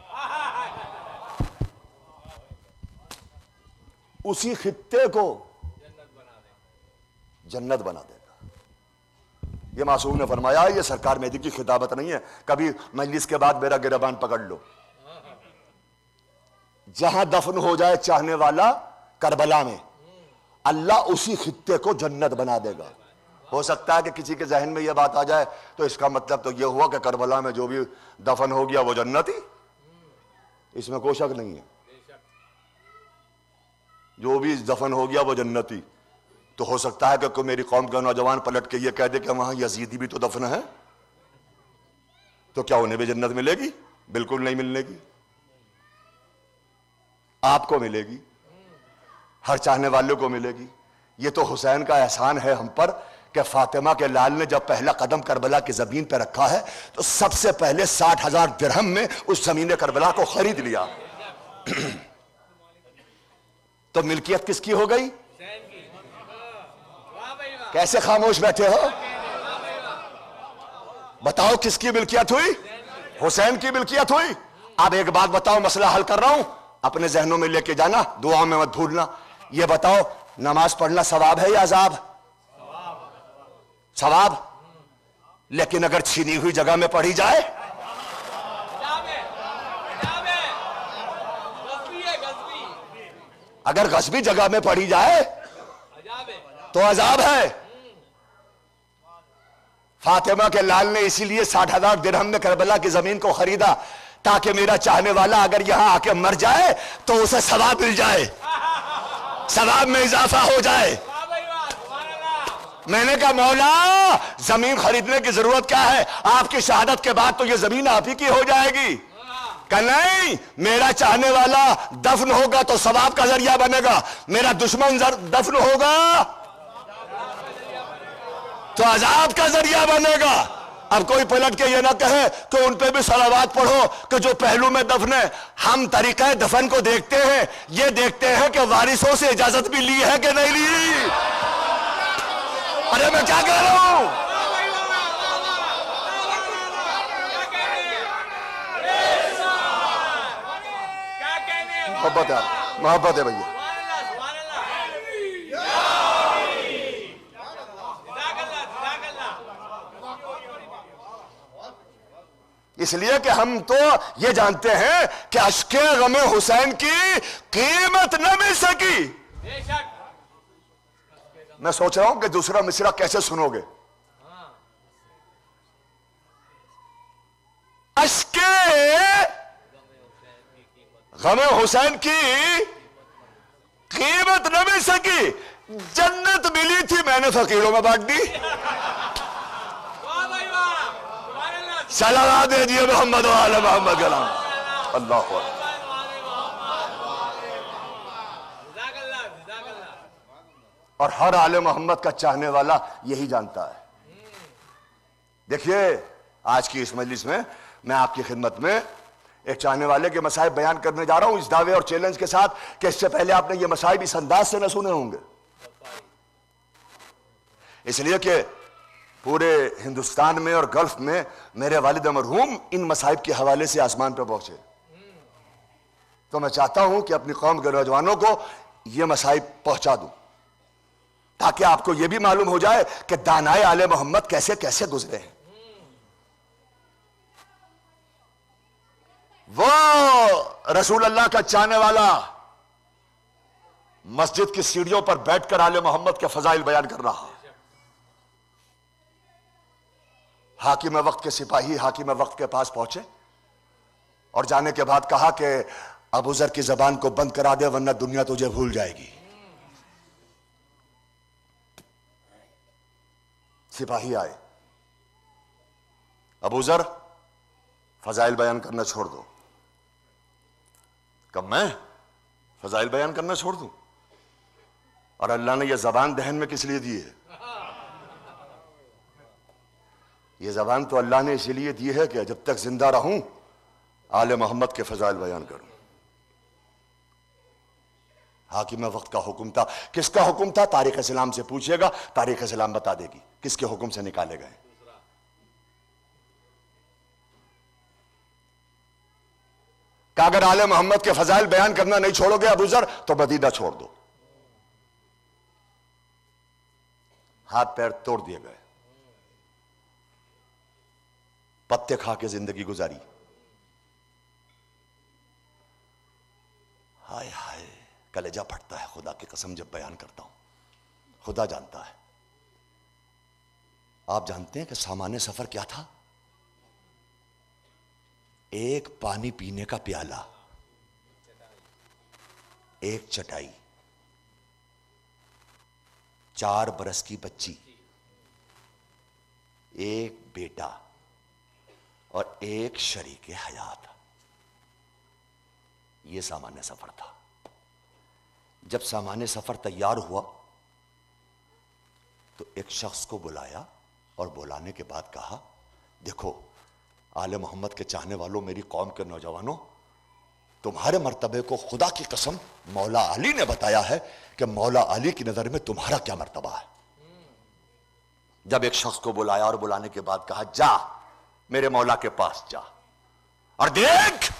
उसी खित्ते को जन्नत बना देगा। ये मासूम ने फरमाया। ये सरकार मेहदी की खिताबत नहीं है। कभी मजलिस के बाद मेरा गिरबान पकड़ लो। जहां दफन हो जाए चाहने वाला करबला में, अल्लाह उसी खित्ते को जन्नत बना देगा। हो सकता है कि किसी के जहन में यह बात आ जाए तो इसका मतलब तो यह हुआ कि करबला में जो भी दफन हो गया वो जन्नती। इसमें कोई शक नहीं है, जो भी दफन हो गया वो जन्नती। तो हो सकता है कि कोई मेरी कौम का नौजवान पलट के ये कह दे कि वहां यजीदी भी तो दफन है, तो क्या उन्हें भी जन्नत मिलेगी? बिल्कुल नहीं मिलने की। आपको मिलेगी, हर चाहने वालों को मिलेगी। ये तो हुसैन का एहसान है हम पर कि फातिमा के लाल ने जब पहला कदम करबला की जमीन पर रखा है तो सबसे पहले 60,000 दिरहम में उस जमीन करबला को खरीद लिया। तो मिल्कियत किसकी हो गई? कैसे खामोश बैठे हो? बताओ किसकी मिल्कियत हुई? हुसैन की मिल्कियत हुई। अब एक बात बताओ, मसला हल कर रहा हूं, अपने जहनों में लेके जाना, दुआओं में मत भूलना। ये बताओ, नमाज पढ़ना सवाब है या अजाब? सवाब। लेकिन अगर छीनी हुई जगह में पढ़ी जाए, अगर गस्बी जगह में पढ़ी जाए तो अजाब है। फातिमा के लाल ने इसीलिए 60,000 दिरहम में करबला की जमीन को खरीदा ताकि मेरा चाहने वाला अगर यहां आके मर जाए तो उसे सवाब मिल जाए, सवाब में इजाफा हो जाए। मैंने कहा, मौला जमीन खरीदने की जरूरत क्या है? आपकी शहादत के बाद तो ये जमीन आप ही की हो जाएगी। कहा नहीं, मेरा चाहने वाला दफन होगा तो सवाब का जरिया बनेगा, मेरा दुश्मन दफन होगा तो अजाब का जरिया बनेगा। अब कोई पलट के ये ना कहे कि उन पे भी सलावात पढ़ो कि जो पहलू में दफन है। हम तरीका दफन को देखते हैं, ये देखते हैं कि वारिसों से इजाजत भी ली है कि नहीं ली। अरे मैं क्या कह रहा हूं? मोहब्बत है, मोहब्बत है भैया। इसलिए कि हम तो ये जानते हैं कि अश्के गमे हुसैन की कीमत न मिल सकी। मैं सोच रहा हूं कि दूसरा मिसरा कैसे सुनोगे। अश्के गमे हुसैन की कीमत न मिल सकी, जन्नत मिली थी मैंने फकीरों में बांट दी। सलाम दे दिए मोहम्मद वाले मोहम्मद कलाम। अल्लाह और हर आले मोहम्मद का चाहने वाला यही जानता है। देखिए आज की इस मजलिस में मैं आपकी खिदमत में एक चाहने वाले के मसाइब बयान करने जा रहा हूं, इस दावे और चैलेंज के साथ कि इससे पहले आपने ये मसाइब इस अंदाज से न सुने होंगे, इसलिए कि पूरे हिंदुस्तान में और गल्फ में मेरे वालिद मरहूम इन मसाइब के हवाले से आसमान पर पहुंचे। तो मैं चाहता हूं कि अपनी कौम के नौजवानों को यह मसाइब पहुंचा दूं, ताकि आपको यह भी मालूम हो जाए कि दानाए आले मोहम्मद कैसे कैसे गुजरे हैं। वो रसूल अल्लाह का चाहने वाला मस्जिद की सीढ़ियों पर बैठकर आले मोहम्मद के फजाइल बयान कर रहा। हाकिम वक्त के सिपाही हाकिम वक्त के पास पहुंचे और जाने के बाद कहा कि अबू जर की जबान को बंद करा दे वरना दुनिया तुझे भूल जाएगी। सिपाही आए, अबू जर फजाइल बयान करना छोड़ दो। कब मैं फजाइल बयान करना छोड़ दूं? और अल्लाह ने यह जबान दहन में किस लिए दी है? यह जबान तो अल्लाह ने इसलिए दी है कि जब तक जिंदा रहूं आले मोहम्मद के फजाइल बयान करूं। हाकिम वक्त का हुक्म था। किसका हुक्म था? तारीख इस्लाम से पूछिएगा, तारीख इस्लाम बता देगी किसके हुक्म से निकाले गए। कि अगर आले मोहम्मद के फजाइल बयान करना नहीं छोड़ोगे अबू जर तो मदीना छोड़ दो। हाथ पैर तोड़ दिए गए, पत्ते खा के जिंदगी गुजारी। हाय हाय कलेजा फटता है खुदा की कसम जब बयान करता हूं। खुदा जानता है। आप जानते हैं कि सामान्य सफर क्या था? एक पानी पीने का प्याला, एक चटाई, 4 बरस की बच्ची, एक बेटा और एक शरीके हयात। यह सामान्य सफर था। जब सामान्य सफर तैयार हुआ तो एक शख्स को बुलाया और बुलाने के बाद कहा, देखो आले मोहम्मद के चाहने वालों, मेरी कौम के नौजवानों, तुम्हारे मर्तबे को खुदा की कसम मौला अली ने बताया है कि मौला अली की नजर में तुम्हारा क्या मर्तबा है। जब एक शख्स को बुलाया और बुलाने के बाद कहा, जा मेरे मौला के पास जा और देख,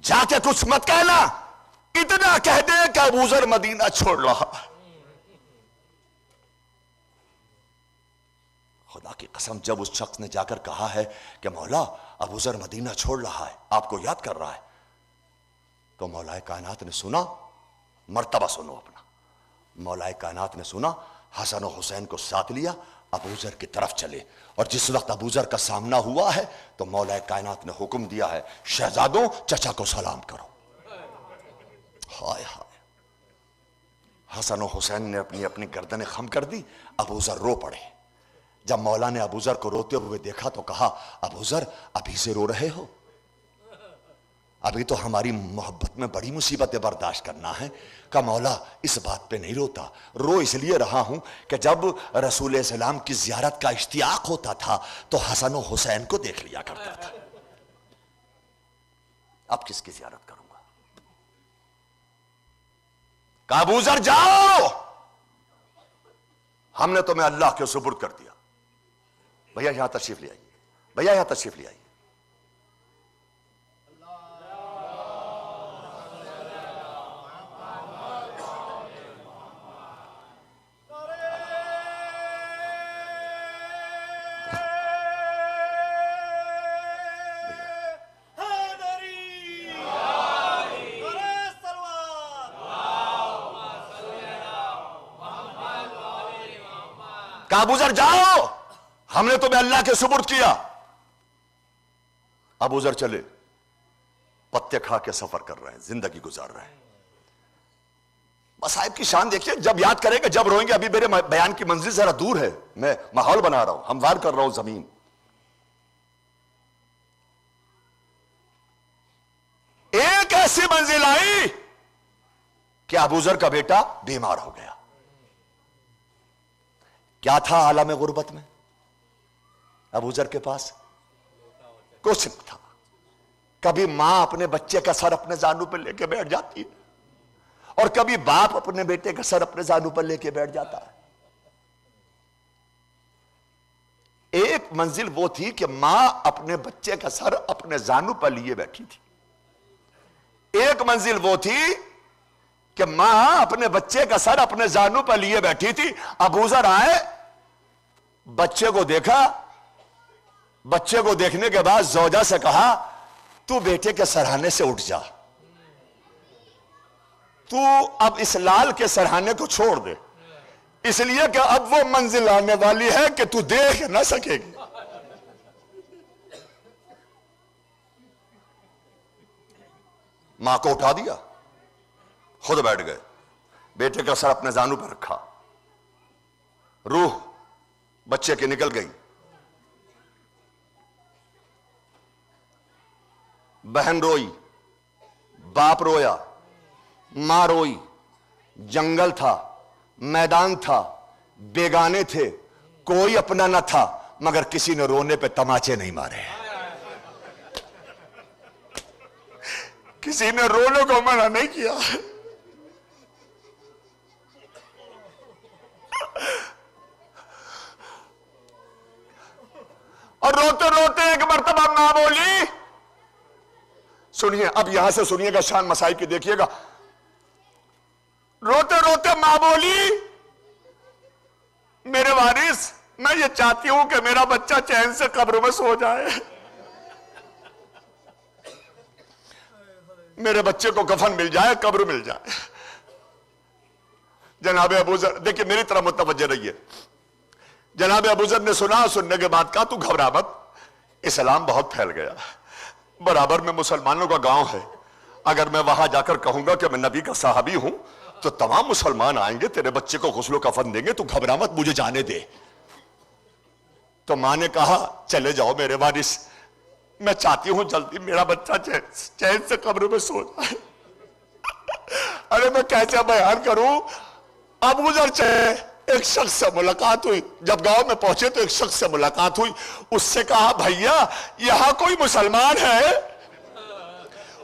जाके कुछ मत कहना, इतना कह दे कि अबू जर मदीना छोड़ रहा। खुदा की कसम जब उस शख्स ने जाकर कहा है कि मौला अबू जर मदीना छोड़ रहा है, आपको याद कर रहा है, तो मौलाए कायनात ने सुना, मर्तबा सुनो अपना, मौलाए कायनात ने सुना, हसन और हुसैन को साथ लिया, अबू जर की तरफ चले। और जिस वक्त अबू जर का सामना हुआ है तो मौलाए कायनात ने हुक्म दिया है, शहजादों चचा को सलाम करो। हाय हाय, हसन और हुसैन ने अपनी अपनी गर्दनें खम कर दी, अबू जर रो पड़े। जब मौला ने अबू जर को रोते हुए देखा तो कहा, अबू जर अभी से रो रहे हो? अभी तो हमारी मोहब्बत में बड़ी मुसीबतें बर्दाश्त करना है। का मौला इस बात पे नहीं रोता, रो इसलिए रहा हूं कि जब रसूल सलाम की जियारत का इश्तियाक होता था तो हसन और हुसैन को देख लिया करता था। अब किसकी जियारत करूंगा? का अबू जर जाओ, हमने तुम्हें अल्लाह के सुपुर्द कर दिया। भैया यहां तशरीफ ले आइए, भैया यहां तशरीफ ले आइए। कहा अबू जर जाओ, हमने तुम्हें अल्लाह के सुपुर्द किया। अबू जर चले, पत्ते खा के सफर कर रहे हैं, जिंदगी गुजार रहे हैं। मसाइब की शान देखिए, जब याद करेंगे जब रोएंगे। अभी मेरे बयान की मंजिल जरा दूर है, मैं माहौल बना रहा हूं, हमवार कर रहा हूं जमीन। एक ऐसी मंजिल आई कि अबू जर का बेटा बीमार हो गया। क्या था आलम गुर्बत में अबू जर के पास? कुछ नहीं था। कभी मां अपने बच्चे का सर अपने जानू पर लेके बैठ जाती है, और कभी बाप अपने बेटे का सर अपने जानू पर लेके बैठ जाता है। एक मंजिल वो थी कि मां अपने बच्चे का सर अपने जानू पर लिए बैठी थी। एक मंजिल वो थी कि मां अपने बच्चे का सर अपने जानू पर लिए बैठी थी। अबू जर आए, बच्चे को देखा, बच्चे को देखने के बाद जौजा से कहा, तू बेटे के सरहाने से उठ जा, तू अब इस लाल के सरहाने को छोड़ दे, इसलिए कि अब वो मंजिल आने वाली है कि तू देख ना सकेगी। मां को उठा दिया, खुद बैठ गए, बेटे का सर अपने जानू पर रखा, रूह बच्चे की निकल गई। बहन रोई, बाप रोया, मां रोई। जंगल था, मैदान था, बेगाने थे, कोई अपना न था, मगर किसी ने रोने पे तमाचे नहीं मारे, किसी ने रोने को मना नहीं किया। और रोते रोते एक मर्तबा मां बोली, सुनिए अब यहां से सुनिएगा, शान मसाइब की देखिएगा। रोते रोते मां बोली, मेरे वारिस, मैं ये चाहती हूं कि मेरा बच्चा चैन से कब्र में सो जाए, मेरे बच्चे को कफन मिल जाए, कब्र मिल जाए। जनाब अबू जर, देखिए मेरी तरफ मुतवज्जो रहिए। जनाब अबू जर ने सुना, सुनने के बाद कहा, तू घबरा मत, इस्लाम बहुत फैल गया, बराबर में मुसलमानों का गांव है, अगर मैं वहां जाकर कहूंगा कि मैं नबी का साहबी हूं तो तमाम मुसलमान आएंगे, तेरे बच्चे को गुस्लो कफन देंगे, तू घबरा मत, मुझे जाने दे। तो मां ने कहा, चले जाओ मेरे वारिस, मैं चाहती हूं जल्दी मेरा बच्चा चैन से कब्र में सो जाए। अरे मैं कैसे बयान करूं। अबू जर चले, एक शख्स से मुलाकात हुई, जब गांव में पहुंचे तो एक शख्स से मुलाकात हुई, उससे कहा, भैया यहां कोई मुसलमान है?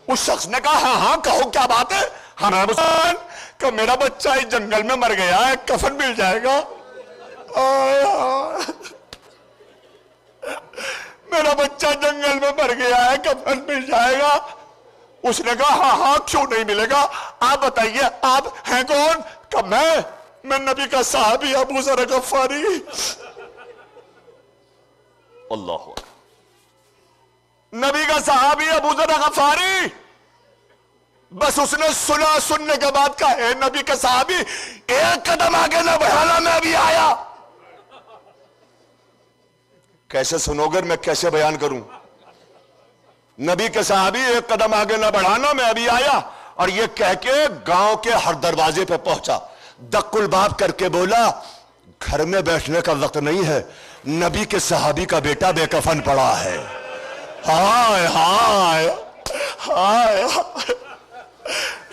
उस शख्स ने कहा, हाँ हाँ कहो, क्या बात है? हमारा मुसलमान कि मेरा बच्चा इस जंगल में मर गया है, कफन मिल जाएगा। मेरा बच्चा जंगल में मर गया है, कफन मिल जाएगा। उसने कहा, हाँ हाँ क्यों नहीं मिलेगा, आप बताइए आप हैं कौन? कि मैं नबी का साहबी अबू जर गफ्फारी। अल्लाह, नबी का साहबी अबू जर गफ्फारी। बस उसने सुना, सुनने के बाद कहा, ए नबी का साहबी, एक कदम आगे ना बढ़ाना, मैं अभी आया। कैसे सुनोगे, मैं कैसे बयान करूं? नबी के साहबी, एक कदम आगे ना बढ़ाना, मैं अभी आया। और ये कह के गांव के हर दरवाजे पे पहुंचा, दक्कुल बाप करके बोला, घर में बैठने का वक्त नहीं है, नबी के सहाबी का बेटा बेकफन पड़ा है। हाय हाय हाय,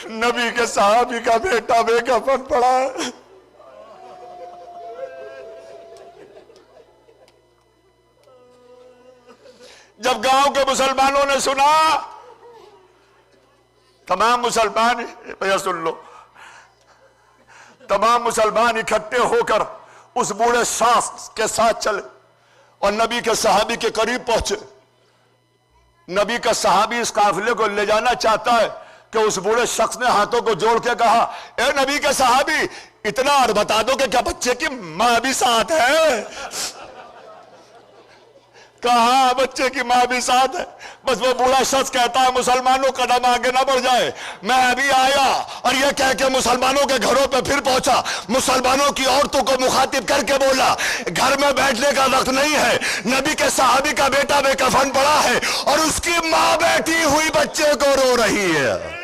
नबी के सहाबी का बेटा बेकफन पड़ा है। जब गांव के मुसलमानों ने सुना, तमाम मुसलमान, भैया सुन लो, तमाम मुसलमान इकट्ठे होकर उस बूढ़े शख्स के साथ चले और नबी के सहाबी के करीब पहुंचे। नबी का सहाबी इस काफिले को ले जाना चाहता है कि उस बूढ़े शख्स ने हाथों को जोड़ के कहा, ए नबी के सहाबी, इतना और बता दो कि क्या बच्चे की मां भी साथ है? कहा बच्चे की मां भी साथ है। बस वो बूढ़ा शख्स कहता है मुसलमानों कदम आगे ना बढ़ जाए। मैं अभी आया और ये कह के मुसलमानों के घरों पे फिर पहुंचा, मुसलमानों की औरतों को मुखातिब करके बोला घर में बैठने का वक्त नहीं है। नबी के सहाबी का बेटा बेकफन पड़ा है और उसकी मां बैठी हुई बच्चे को रो रही है।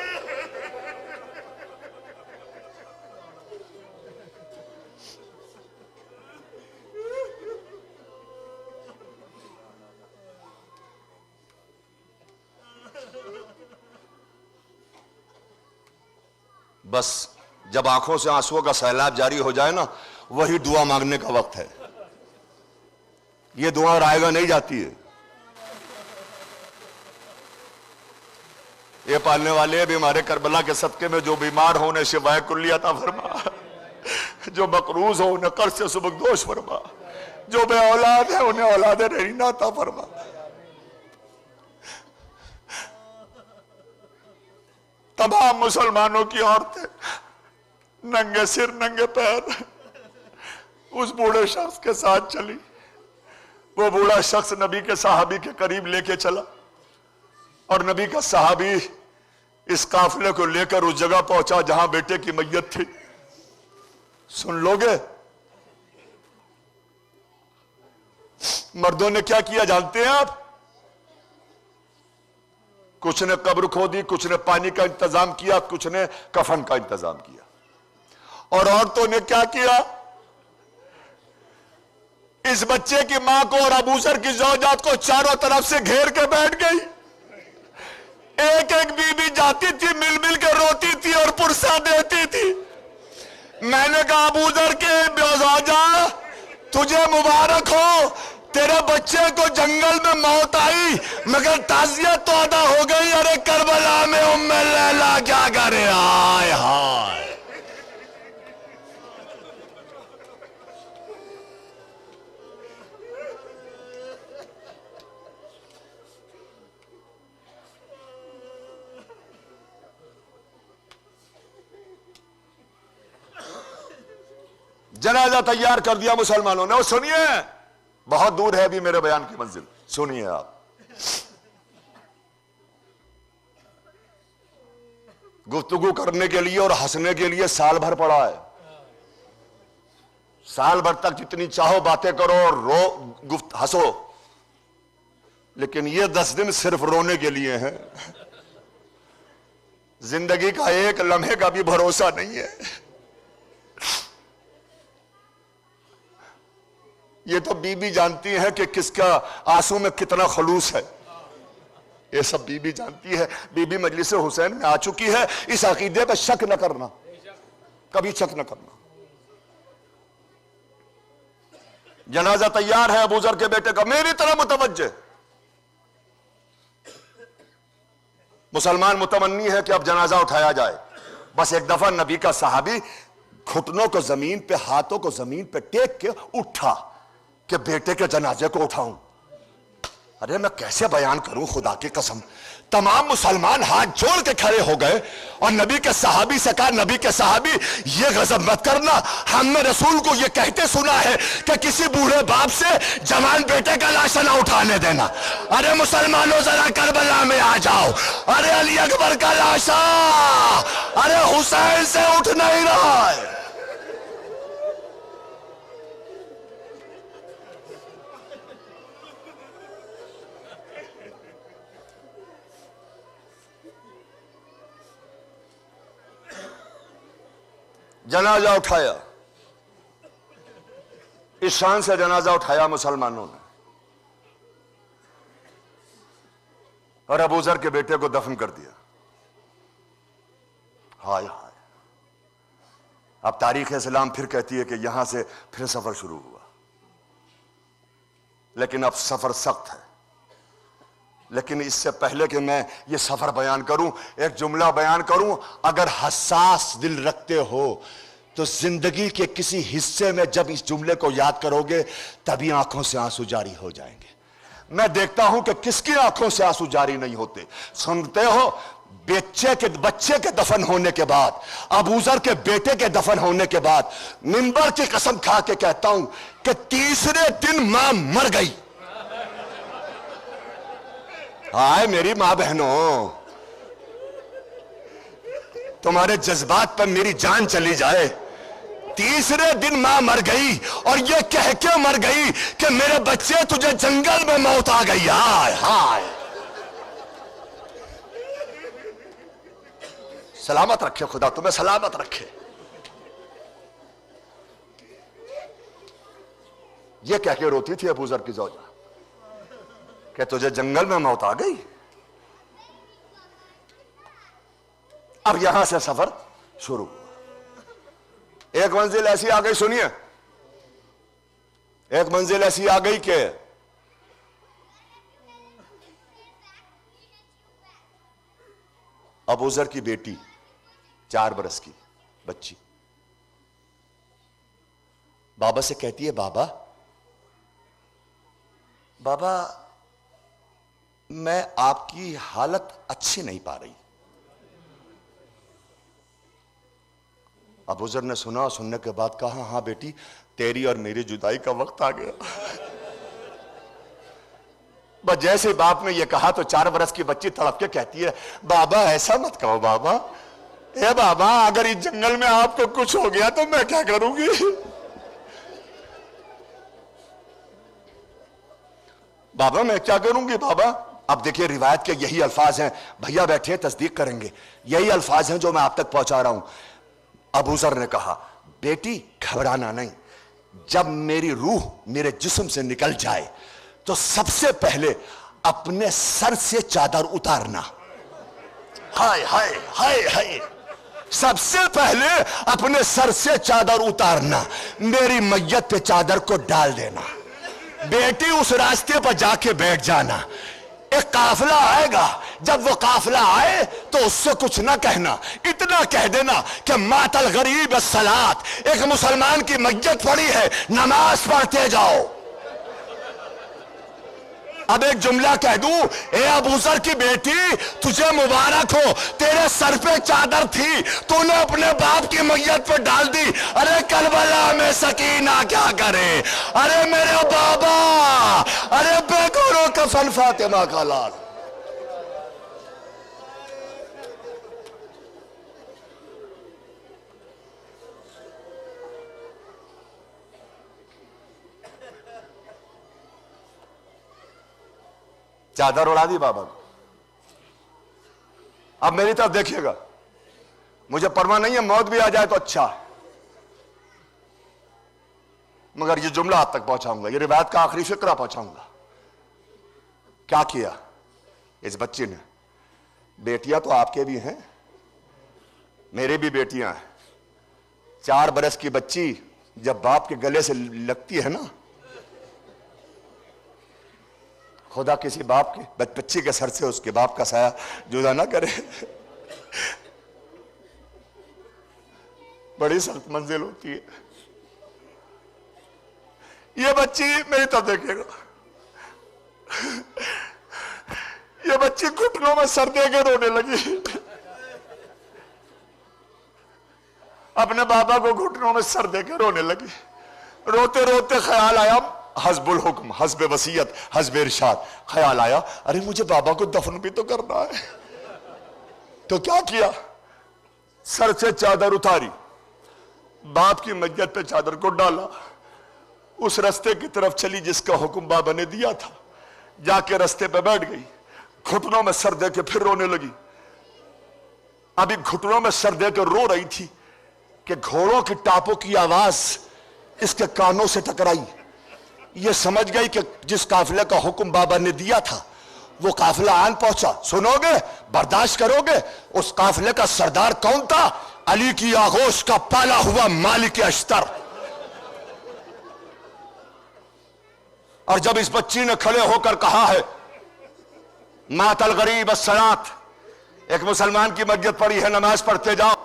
बस जब आंखों से आंसुओं का सैलाब जारी हो जाए ना, वही दुआ मांगने का वक्त है। ये दुआ रायगा नहीं जाती है। ये पालने वाले भी हमारे करबला के सदके में जो बीमार हो उन्हें शिफाए कुल्ली अता फरमा, जो मकरूज हो उन्हें कर्ज से सुबकदोश फरमा, जो बे औलाद है उन्हें औलाद रहीना अता फरमा। तमाम मुसलमानों की औरतें नंगे सिर नंगे पैर उस बूढ़े शख्स के साथ चली। वो बूढ़ा शख्स नबी के सहाबी के करीब लेके चला और नबी का सहाबी इस काफिले को लेकर उस जगह पहुंचा जहां बेटे की मैयत थी। सुन लोगे मर्दों ने क्या किया जानते हैं आप? कुछ ने कब्र खोदी, कुछ ने पानी का इंतजाम किया, कुछ ने कफन का इंतजाम किया। और औरतों ने क्या किया? इस बच्चे की मां को और अबूजर की ज़ौजात को चारों तरफ से घेर के बैठ गई। एक एक बीबी जाती थी, मिल मिल के रोती थी और पुरसा देती थी। मैंने कहा अबूजर के ज़ौजा तुझे मुबारक हो, तेरे बच्चे को जंगल में मौत आई मगर ताज़ियत तो अदा हो गई। अरे करबला में उम्मे लैला क्या करे, हाय हाय। जनाजा तैयार कर दिया मुसलमानों ने। और सुनिए, बहुत दूर है अभी मेरे बयान की मंजिल, सुनिए आप। गुफ्तगू करने के लिए और हंसने के लिए साल भर पड़ा है। साल भर तक जितनी चाहो बातें करो और हंसो, लेकिन ये 10 दिन सिर्फ रोने के लिए हैं। जिंदगी का एक लम्हे का भी भरोसा नहीं है। ये तो बीबी जानती है कि किसका आंसू में कितना खलूस है। ये सब बीबी जानती है। बीबी मजलिस हुसैन में आ चुकी है। इस अकीदे पे शक न करना, कभी शक न करना। जनाजा तैयार है अबूजर के बेटे का, मेरी तरह मुतवज्जे। मुसलमान मुतमन्नी है कि अब जनाजा उठाया जाए। बस एक दफा नबी का सहाबी घुटनों को जमीन पे, हाथों को जमीन पे टेक के उठा कि बेटे के जनाजे को उठाऊं। अरे मैं कैसे बयान करूं, खुदा की कसम। तमाम मुसलमान हाथ जोड़ के खड़े हो गए और नबी के सहाबी से कहा, नबी के सहाबी ये गजब मत करना, हमने रसूल को ये कहते सुना है कि किसी बूढ़े बाप से जवान बेटे का लाशा ना उठाने देना। अरे मुसलमानों जरा करबला में आ जाओ। अरे अली अकबर का लाशा अरे हुसैन से उठ नहीं रहा है। जनाजा उठाया, इस शान से जनाजा उठाया मुसलमानों ने और अबूजर के बेटे को दफन कर दिया। हाय हाय। अब तारीख इस्लाम फिर कहती है कि यहां से फिर सफर शुरू हुआ, लेकिन अब सफर सख्त है। लेकिन इससे पहले कि मैं ये सफर बयान करूं, एक जुमला बयान करूं। अगर हसास दिल रखते हो तो जिंदगी के किसी हिस्से में जब इस जुमले को याद करोगे तभी आंखों से आंसू जारी हो जाएंगे। मैं देखता हूं कि किसकी आंखों से आंसू जारी नहीं होते। सुनते हो, बच्चे के दफन होने के बाद, अबूजर के बेटे के दफन होने के बाद, मिंबर की कसम खा के कहता हूं कि तीसरे दिन मां मर गई। हाय मेरी मां बहनों, तुम्हारे जज्बात पर मेरी जान चली जाए। तीसरे दिन मां मर गई और ये कह के मर गई कि मेरे बच्चे तुझे जंगल में मौत आ गई। हाय हाय, सलामत रखे खुदा, तुम्हें सलामत रखे। ये कह के रोती थी अबू ज़र की ज़ौजा कि तुझे जंगल में मौत आ गई। अब यहां से सफर शुरू। एक मंजिल ऐसी आ गई, सुनिए, एक मंजिल ऐसी आ गई कि अबू ज़र की बेटी 4 बरस की बच्ची बाबा से कहती है, बाबा बाबा मैं आपकी हालत अच्छी नहीं पा रही। अबू ज़र ने सुना, सुनने के बाद कहा, हाँ बेटी, तेरी और मेरी जुदाई का वक्त आ गया। बस जैसे बाप ने यह कहा तो 4 बरस की बच्ची तड़प के कहती है, बाबा ऐसा मत कहो बाबा, ए बाबा अगर इस जंगल में आपको कुछ हो गया तो मैं क्या करूंगी। बाबा मैं क्या करूंगी बाबा। अब देखिए रिवायत के यही अल्फाज हैं, भैया बैठे तस्दीक करेंगे, यही अल्फाज हैं जो मैं आप तक पहुंचा रहा हूं। अबू ज़र ने कहा, बेटी घबराना नहीं, जब मेरी रूह मेरे जिस्म से निकल जाए तो सबसे पहले अपने सर से चादर उतारना। हाय हाय हाय हाय, सबसे पहले अपने सर से चादर उतारना, मेरी मैयत पे चादर को डाल देना। बेटी उस रास्ते पर जाके बैठ जाना, एक काफिला आएगा, जब वो काफिला आए तो उससे कुछ ना कहना, इतना कह देना कि मातल गरीब सलात, एक मुसलमान की मस्जिद पड़ी है, नमाज पढ़ते जाओ। अब एक जुमला कह दूं, ए अबू ज़र की बेटी तुझे मुबारक हो, तेरे सर पे चादर थी, तूने अपने बाप की मैयत पे डाल दी। अरे करबला में सकीना क्या करे, अरे मेरे बाबा, अरे बेगोरो कफन फातिमा का लाल। चादर उड़ा दी बाबा को। अब मेरी तरफ देखिएगा, मुझे परवाह नहीं है, मौत भी आ जाए तो अच्छा है, मगर ये जुमला आप तक पहुंचाऊंगा, ये रिवायत का आखिरी फिक्रा पहुंचाऊंगा। क्या किया इस बच्ची ने। बेटियां तो आपके भी हैं, मेरे भी बेटियां हैं। 4 बरस की बच्ची जब बाप के गले से लगती है ना, खुदा किसी बाप के बच्ची के सर से उसके बाप का साया जुदा ना करे। बड़ी सख्त मंजिल होती है। ये बच्ची मेरी तरफ देखिएगा, ये बच्ची घुटनों में सर दे के रोने लगी, अपने बाबा को घुटनों में सर दे के रोने लगी। रोते रोते ख्याल आया, हस्बुल हुक्म, हस्बे वसीयत, हस्बे इरशाद, ख्याल आया, अरे मुझे बाबा को दफन भी तो करना है। तो क्या किया, सर से चादर उतारी, बाप की मस्जिद पे चादर को डाला, उस रास्ते की तरफ चली जिसका हुक्म बाबा ने दिया था, जाके रास्ते पे बैठ गई, घुटनों में सर दे के फिर रोने लगी। अभी घुटनों में सर दे के रो रही थी कि घोड़ों की टापों की आवाज इसके कानों से टकराई। ये समझ गई कि जिस काफिले का हुक्म बाबा ने दिया था वो काफिला आन पहुंचा। सुनोगे, बर्दाश्त करोगे। उस काफिले का सरदार कौन था? अली की आगोश का पाला हुआ मालिक अश्तर। और जब इस बच्ची ने खड़े होकर कहा है, मातल गरीब अस्सलात, एक मुसलमान की मस्जिद पड़ी है, नमाज पढ़ते जाओ।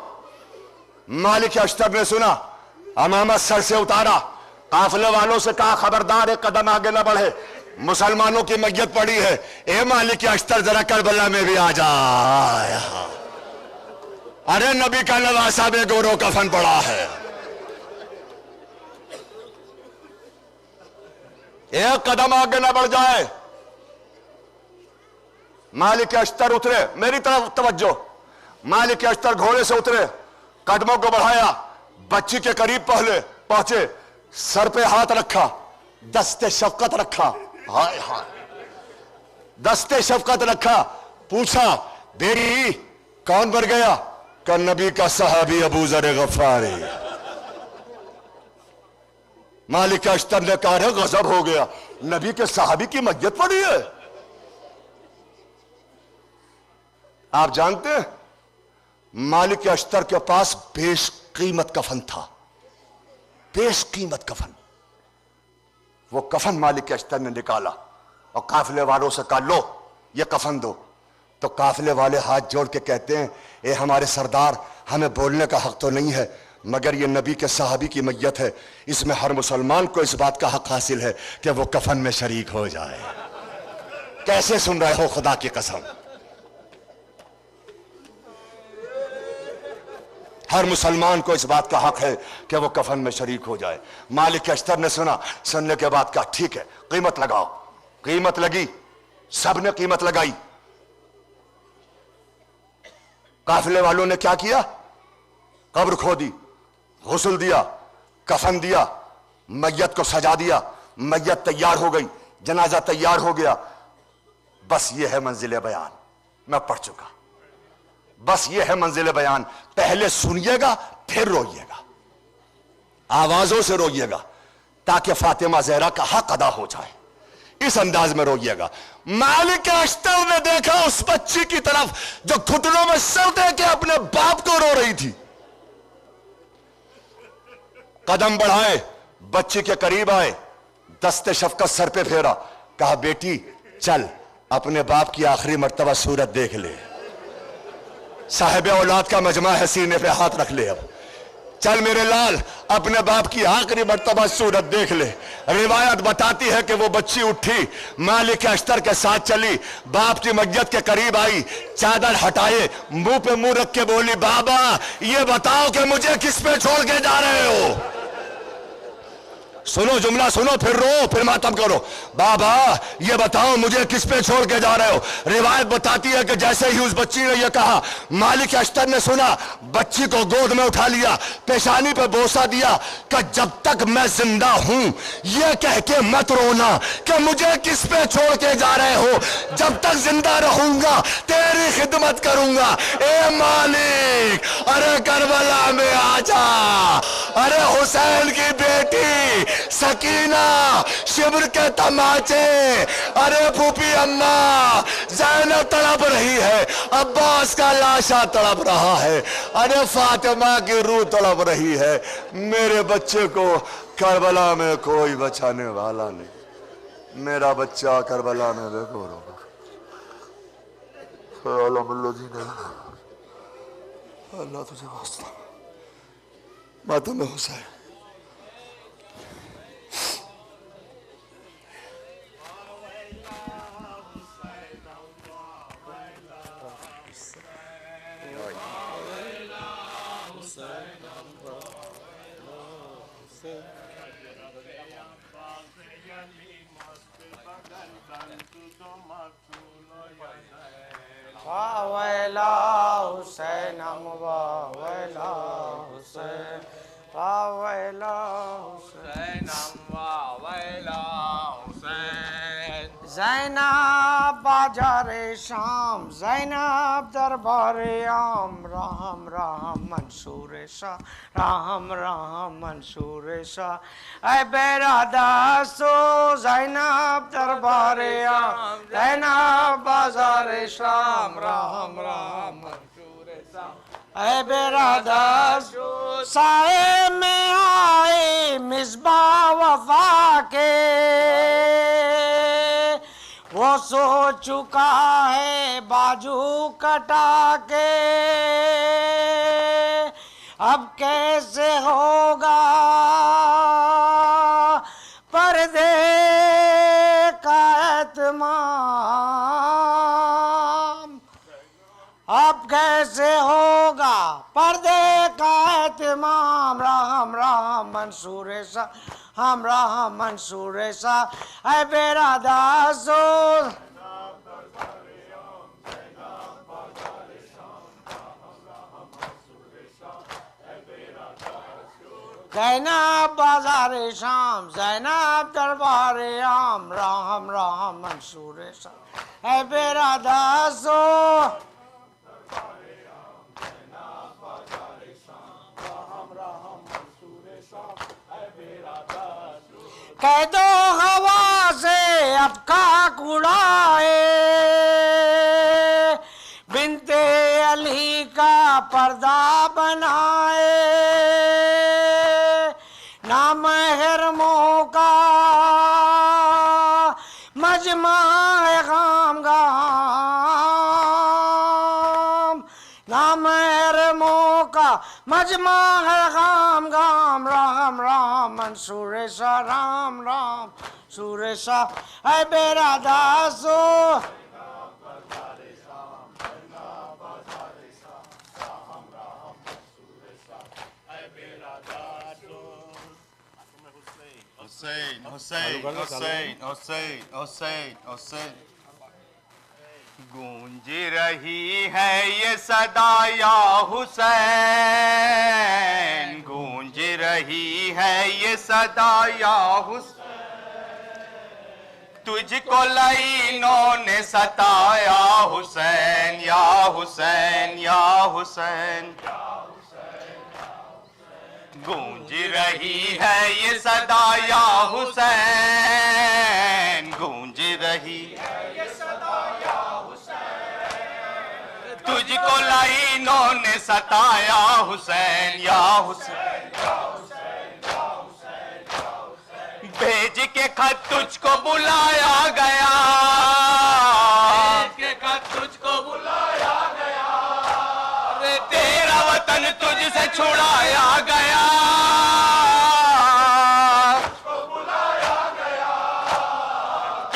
मालिक अश्तर ने सुना, अमामत सर से उतारा, काफिले वालों से कहा, खबरदार एक कदम आगे न बढ़े, मुसलमानों की मस्जिद पड़ी है, ए मालिक अश्तर जरा करबला में भी आ जा। अरे नबी का नवासा बेगोरो कफन पड़ा है। एक कदम आगे न बढ़ जाए। मालिक अश्तर उतरे, मेरी तरफ तवज्जो। मालिक अश्तर घोड़े से उतरे, कदमों को बढ़ाया, बच्ची के करीब पहुंचे, सर पे हाथ रखा, दस्ते शफकत रखा, हाय हाय, दस्ते शफकत रखा, पूछा बेटी कौन मर गया? का नबी का सहाबी अबू ज़र गफ़ारी। मालिक अश्तर ने कहा गजब हो गया, नबी के सहाबी की मय्यत पड़ी है। आप जानते हैं मालिक अश्तर के पास बेशकीमत कफन था, बेशकीमत कफन। वो कफन मालिक अश्तर ने निकाला और काफिले वालों से कहा लो ये कफन दो। तो काफिले वाले हाथ जोड़ के कहते हैं ए हमारे सरदार, हमें बोलने का हक तो नहीं है, मगर ये नबी के सहाबी की मय्यत है, इसमें हर मुसलमान को इस बात का हक हासिल है कि वो कफन में शरीक हो जाए। कैसे सुन रहे हो खुदा की कसम? हर मुसलमान को इस बात का हक है कि वो कफन में शरीक हो जाए। मालिक अश्तर ने सुना, सुनने के बाद कहा ठीक है कीमत लगाओ। कीमत लगी, सबने कीमत लगाई। काफिले वालों ने क्या किया? कब्र खोदी, गुस्ल दिया, कफन दिया, मैयत को सजा दिया, मैयत तैयार हो गई, जनाजा तैयार हो गया। बस ये है मंजिल बयान, मैं पढ़ चुका। बस ये है मंजिल बयान। पहले सुनिएगा फिर रोइएगा, आवाजों से रोइएगा ताकि फातिमा ज़हरा का हक अदा हो जाए। इस अंदाज में रोइएगा। मालिक अश्तर ने देखा उस बच्ची की तरफ जो घुटनों में सर दे के अपने बाप को रो रही थी। कदम बढ़ाए, बच्ची के करीब आए, दस्ते शफकत सर पे फेरा, कहा बेटी चल अपने बाप की आखिरी मर्तबा सूरत देख ले। साहिब औलाद का मजमा है, सीने पे हाथ रख ले। अब चल मेरे लाल अपने बाप की आखिरी मर्तबा सूरत देख ले। रिवायत बताती है कि वो बच्ची उठी, मालिक अश्तर के साथ चली, बाप की मस्जिद के करीब आई, चादर हटाए, मुंह पे मुंह रख के बोली बाबा ये बताओ कि मुझे किस पे छोड़ के जा रहे हो? सुनो जुमला सुनो, फिर रो, फिर मातम करो। बाबा ये बताओ मुझे किस पे छोड़ के जा रहे हो? रिवायत बताती है कि जैसे ही उस बच्ची ने यह कहा, मालिक अश्तर ने सुना, बच्ची को गोद में उठा लिया, पेशानी पे बोसा दिया कि जब तक मैं जिंदा हूं यह कह के मत रोना कि मुझे किस पे छोड़ के जा रहे हो। जब तक जिंदा रहूंगा तेरी खिदमत करूंगा। ए मालिक, अरे करबला में आजा, अरे हुसैन की बेटी सकीना, शिब्र के तमाचे, अरे फूफी अम्मा ज़ैनब तड़प रही है, अब्बास का लाशा तड़प रहा है, अरे फातिमा की रूह तड़प रही है। मेरे बच्चे को करबला में कोई बचाने वाला नहीं। मेरा बच्चा करबला में बेघर होगा। अल्लाह तुझे वास्ता मातम में हुसैन। वावेला हुसैन वावेला हुसैन वावेला हुसैन वावेला हुसैन। ज़ैनब बाजारे शाम, ज़ैनब दरबारे आम, राम राम मंसूर शाह, राम राम मंसूर शाह। ऐ बेरादासो ज़ैनब दरबारे आम, ज़ैनब बाजारे शाम, राम राम मंसूर शाह। ऐ बेरादासो साए में आए मिसबा वफा के, वो सो चुका है बाजू कटा के। अब कैसे होगा पर्दे का एहतमाम, अब कैसे होगा पर्दे का एहतमाम। राम राम मंसूर शाह, हम राम मंसूर शाह। ऐ बेरादासो कहना बाजार शाम जैनब दरबार आम राम राम मंसूर शाह है बेरा दासो कह दो हवा से अब खाक उड़ाए बिनते अली का पर्दा बनाए नामहरमों का मजमा है गाम गाम नामहरमों का मजमा है गाम गाम राम राम मंसूर सा राम राम सूर सा है बेरा दासो हुसैन हुसैन हुसैन हुसैन हुसैन हुसैन गूंज रही है ये सदा या हुसैन गूंज रही है ये सदा या हुसैन तुझको लाइनों ने सताया हुसैन या हुसैन या हुसैन गूंज रही है ये सदा या हुसैन गूंज रही है ये सदा या हुसैन तुझको लाइनों ने सताया हुसैन या हुसैन भेज के खत तुझको बुलाया गया भेज के खत तुझको बुलाया गया अरे तेरा वतन तुझसे छुड़ाया गया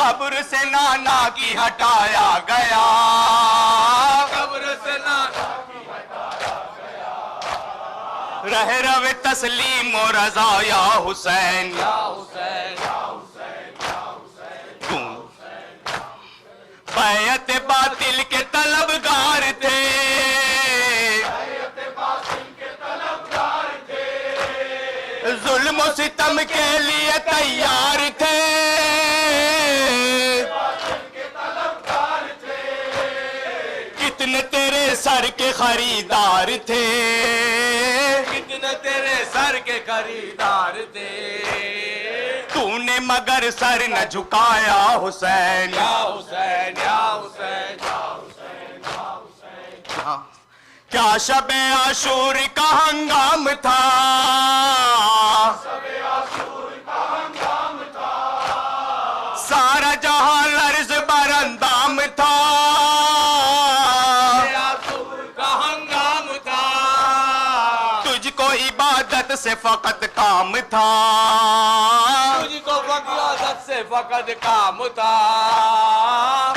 कब्र से नाना की हटाया गया कब्र से नाना की हटाया गया रह रवे तस्लीम और रज़ा या हुसैन या हुसैन या हुसैन या हुसैन बैअत बातिल के तलबगार थे बैअत बातिल के तलबगार थे जुल्म सितम के लिए तैयार थे कितने तेरे सर के खरीदार थे कितने तेरे सर के खरीदार थे तूने मगर सर न झुकाया हुसैन या हुसैन या हुसैन या हुसैन या हुसैन क्या शबे आशूर का हंगाम था शबे आशूर का हंगाम था सारा जहां लर्ज बरंदाम था इबादत से फकत काम था तुझको इबादत से फकत काम था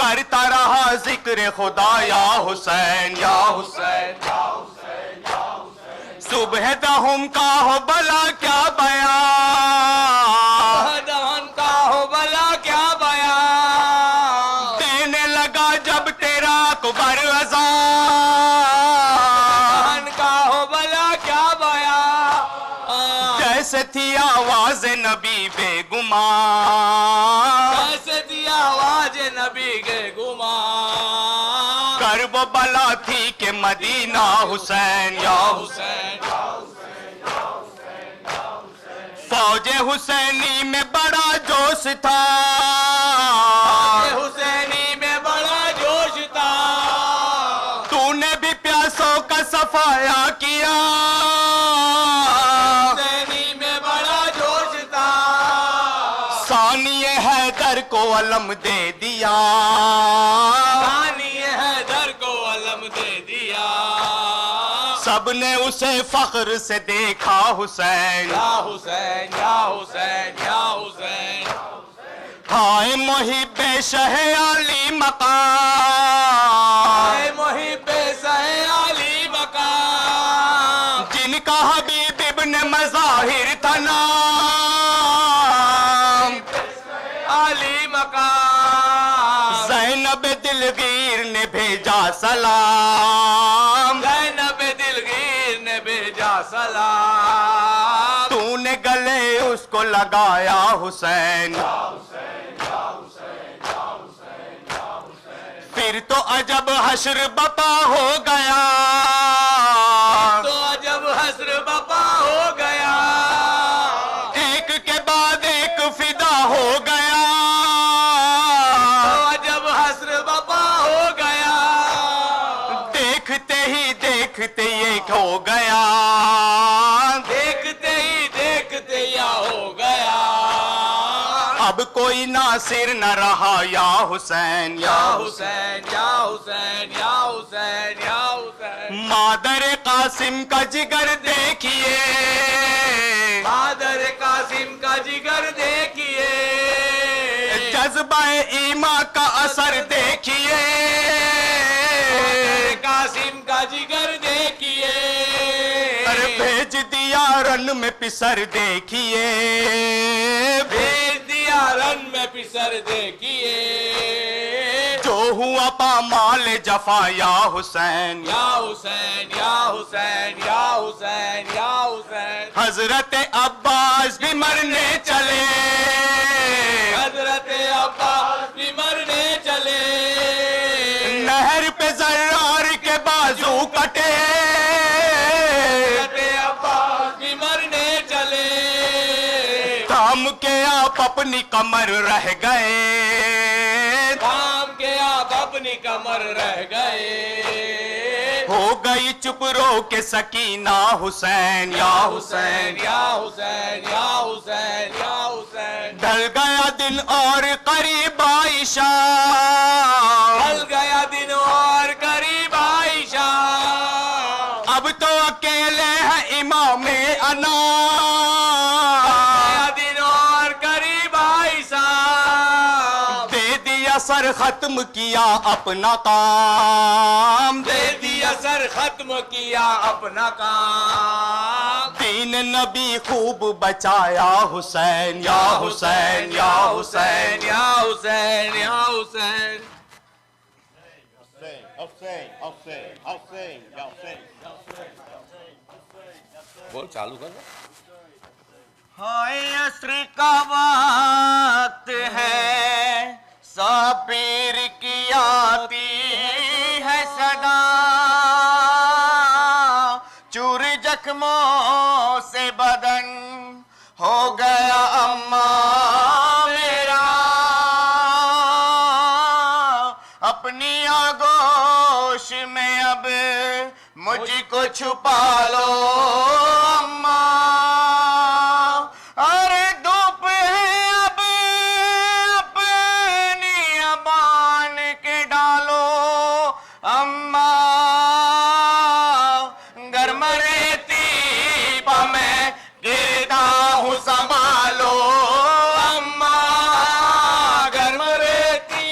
करता रहा जिक्र खुदा या हुसैन या हुसैन या हुसैन या हुसैन सुबह दहुम का हो भला क्या बयान दहन का हो भला क्या बयान देने लगा जब तेरा अकबर अज़ान का हो भला क्या कैसे थी आवाज नबी बेगुमान कैसे थी आवाज नबी बेगुमान करबो बला थी के मदीना हुसैन या हुसैन फौजे हुसैनी में बड़ा जोश था हुसैनी में बड़ा जोश था तूने भी प्यासों का सफाया किया सानिए हैदर को अलम दे दिया सानिए हैदर को अलम दे दिया सबने उसे फख्र से देखा हुसैन या हुसैन या हुसैन या हुसैन हाय मुहिब्बे शह अली मकाम हाय मुहिब्बे शह अली मकाम जिनका हबीब इब्न मज़ाहिर था ज़ैनब दिलगीर ने भेजा सलाम ज़ैनब दिलगीर ने भेजा सलाम तूने गले उसको लगाया हुसैन। फिर तो अजब हश्र बपा हो गया, तो अजब हस्र बपा हो गया, एक के बाद एक फिदा हो गया, तो अजब हस्र बपा हो गया, देखते ही देखते ये हो गया, देखते ही देखते या हो गया। अब कोई नासिर न रहा या हुसैन, या हुसैन या हुसैन या हुसैन या हुसैन। मादर कासिम का जिगर देखिए, मादर कासिम का जिगर देखिए, जज्बा ईमा का असर देखिए, मादर कासिम का जिगर देखिए, अरे भेज दिया रन में पिसर देखिए, भेज दिया रन में पिसर देखिए। जो हुआ पामाल जफा या हुसैन, या हुसैन या हुसैन या हुसैन या हुसैन। हजरत अब्बास भी मरने चले, हजरत अब्बास भी मरने चले, नहर पे जर्रार के बाजू कटे, हजरत अब्बास भी मरने चले, थाम के आप अपनी कमर रह गए, काम के आप अपनी कमर रह गए। हो गई चुप रो के सकीना हुसैन या हुसैन। या हुसैन या हुसैन या हुसैन। ढल गया दिन और करीब आइशा, ढल गया दिन और करीब आइशा, अब तो अकेले हैं इमाम अना, गया दिन और करीब आइशा, दे दिया सर खत्म किया अपना काम, दे दिया सर खत्म किया अपना काम। दीन नबी खूब बचाया हुसैन या हुसैन या हुसैन। या हुसैन या हुसैन। बोल चालू कर। हाय असर का वक्त है, साबिर की आती है सदा, चूर जख्मों से बदन हो गया अम्मा मेरा, अपनी आगोश में अब मुझको छुपा लो अम्मा, अरे धूप है अब अपनी अबान के डालो अम्मा, गर्म रेती पा मैं गिरता हूँ संभालो अम्मा, गर्म रेती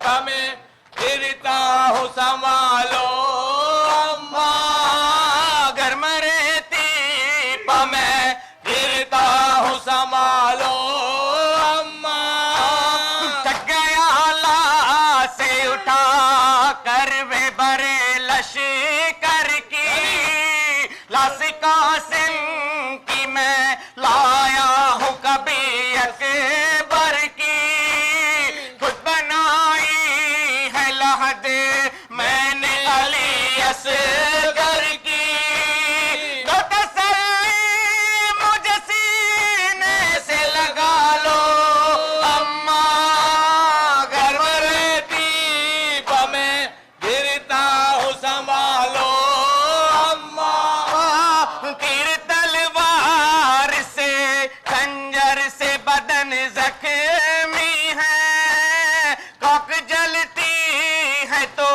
का मैं गिरता हूँ संभालो अम्मा, गर्म रेती पा मैं गिरता हूँ संभालो अम्मा। थक गया ला से उठा कर वे बरे लश्कर की, लाश कासिम की मैं लाया हूँ कभी अकबर की, खुद बनाई है लहद मैंने अली असगर की, तो तसल्ली मुझे सीने से लगा लो अम्मा, गर्म रेती पा मैं गिरता हूँ संभालो अम्मा। तीर तलवार से खंजर से बदन जख्मी है, कोक जलती है तो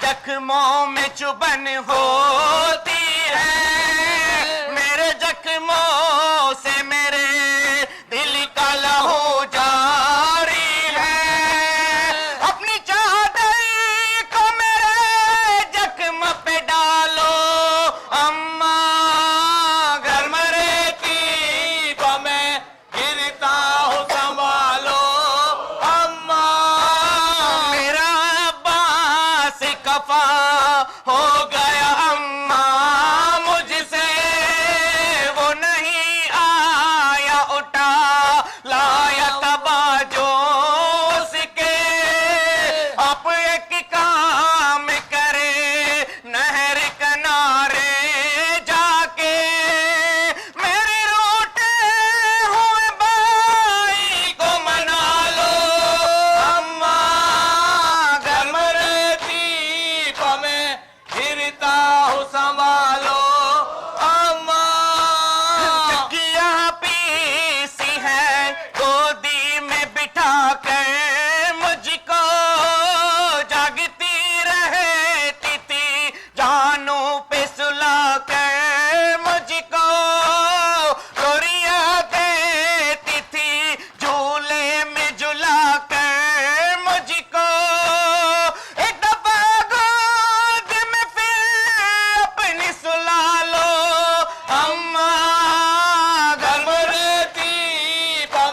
जख्मों में चुभन होती है, मेरे जख्मों से मेरे दिल का लहू जारी है, अपनी चादर को मेरे जख्म पे डालो अम्मा, गर्म रेती पा मैं गिरता हूँ संभालो अम्मा। मेरा अब्बास कफा हो गया अम्मा मुझसे, वो नहीं आ गिरता हूँ संभालो अम्मा। चक्कियाँ पीसी है गोदी में बिठा कर मुझको, जागती रहती थी जानू पे सुला कर मुझको, लोरियां देती थी झूले में झुला कर मुझको, एक दफा गोद में फिर अपनी सुला लो अम्मा। घर में रहती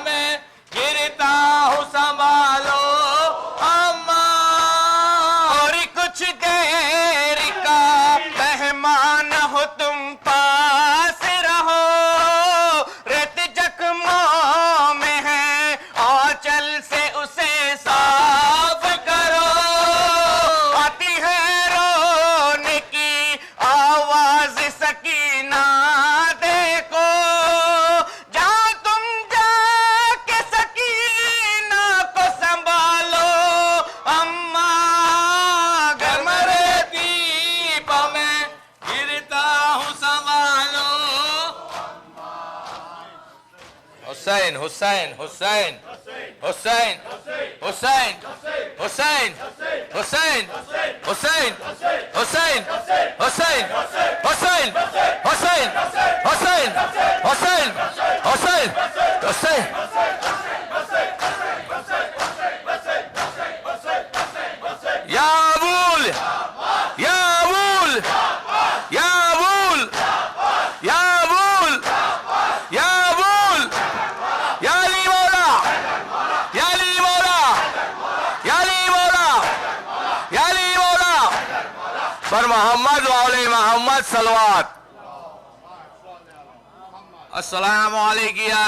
में गिरता हूँ संभालो अम्मा। और कुछ देर का मेहमान हो तुम पास रहो, रेत जख्मों में है आंचल से उसे साफ करो, आती है रोने की आवाज सकीना देखो, जाओ तुम जाके सकीना को संभालो अम्मा। घर में रहती में गिरता हूँ संभालो। हुसैन हुसैन हुसैन हुसैन हुसैन हुसैन हुसैन हुसैन हुसैन हुसैन हुसैन हुसैन हुसैन हुसैन हुसैन हुसैन। या अबूल या अबूल या अबूल या अबूल या अबूल या अली मौला या अली मौला या अली मौला या अली मौला पर मोहम्मद वाले मोहम्मद सलवात। अस्सलामु अलैकुम या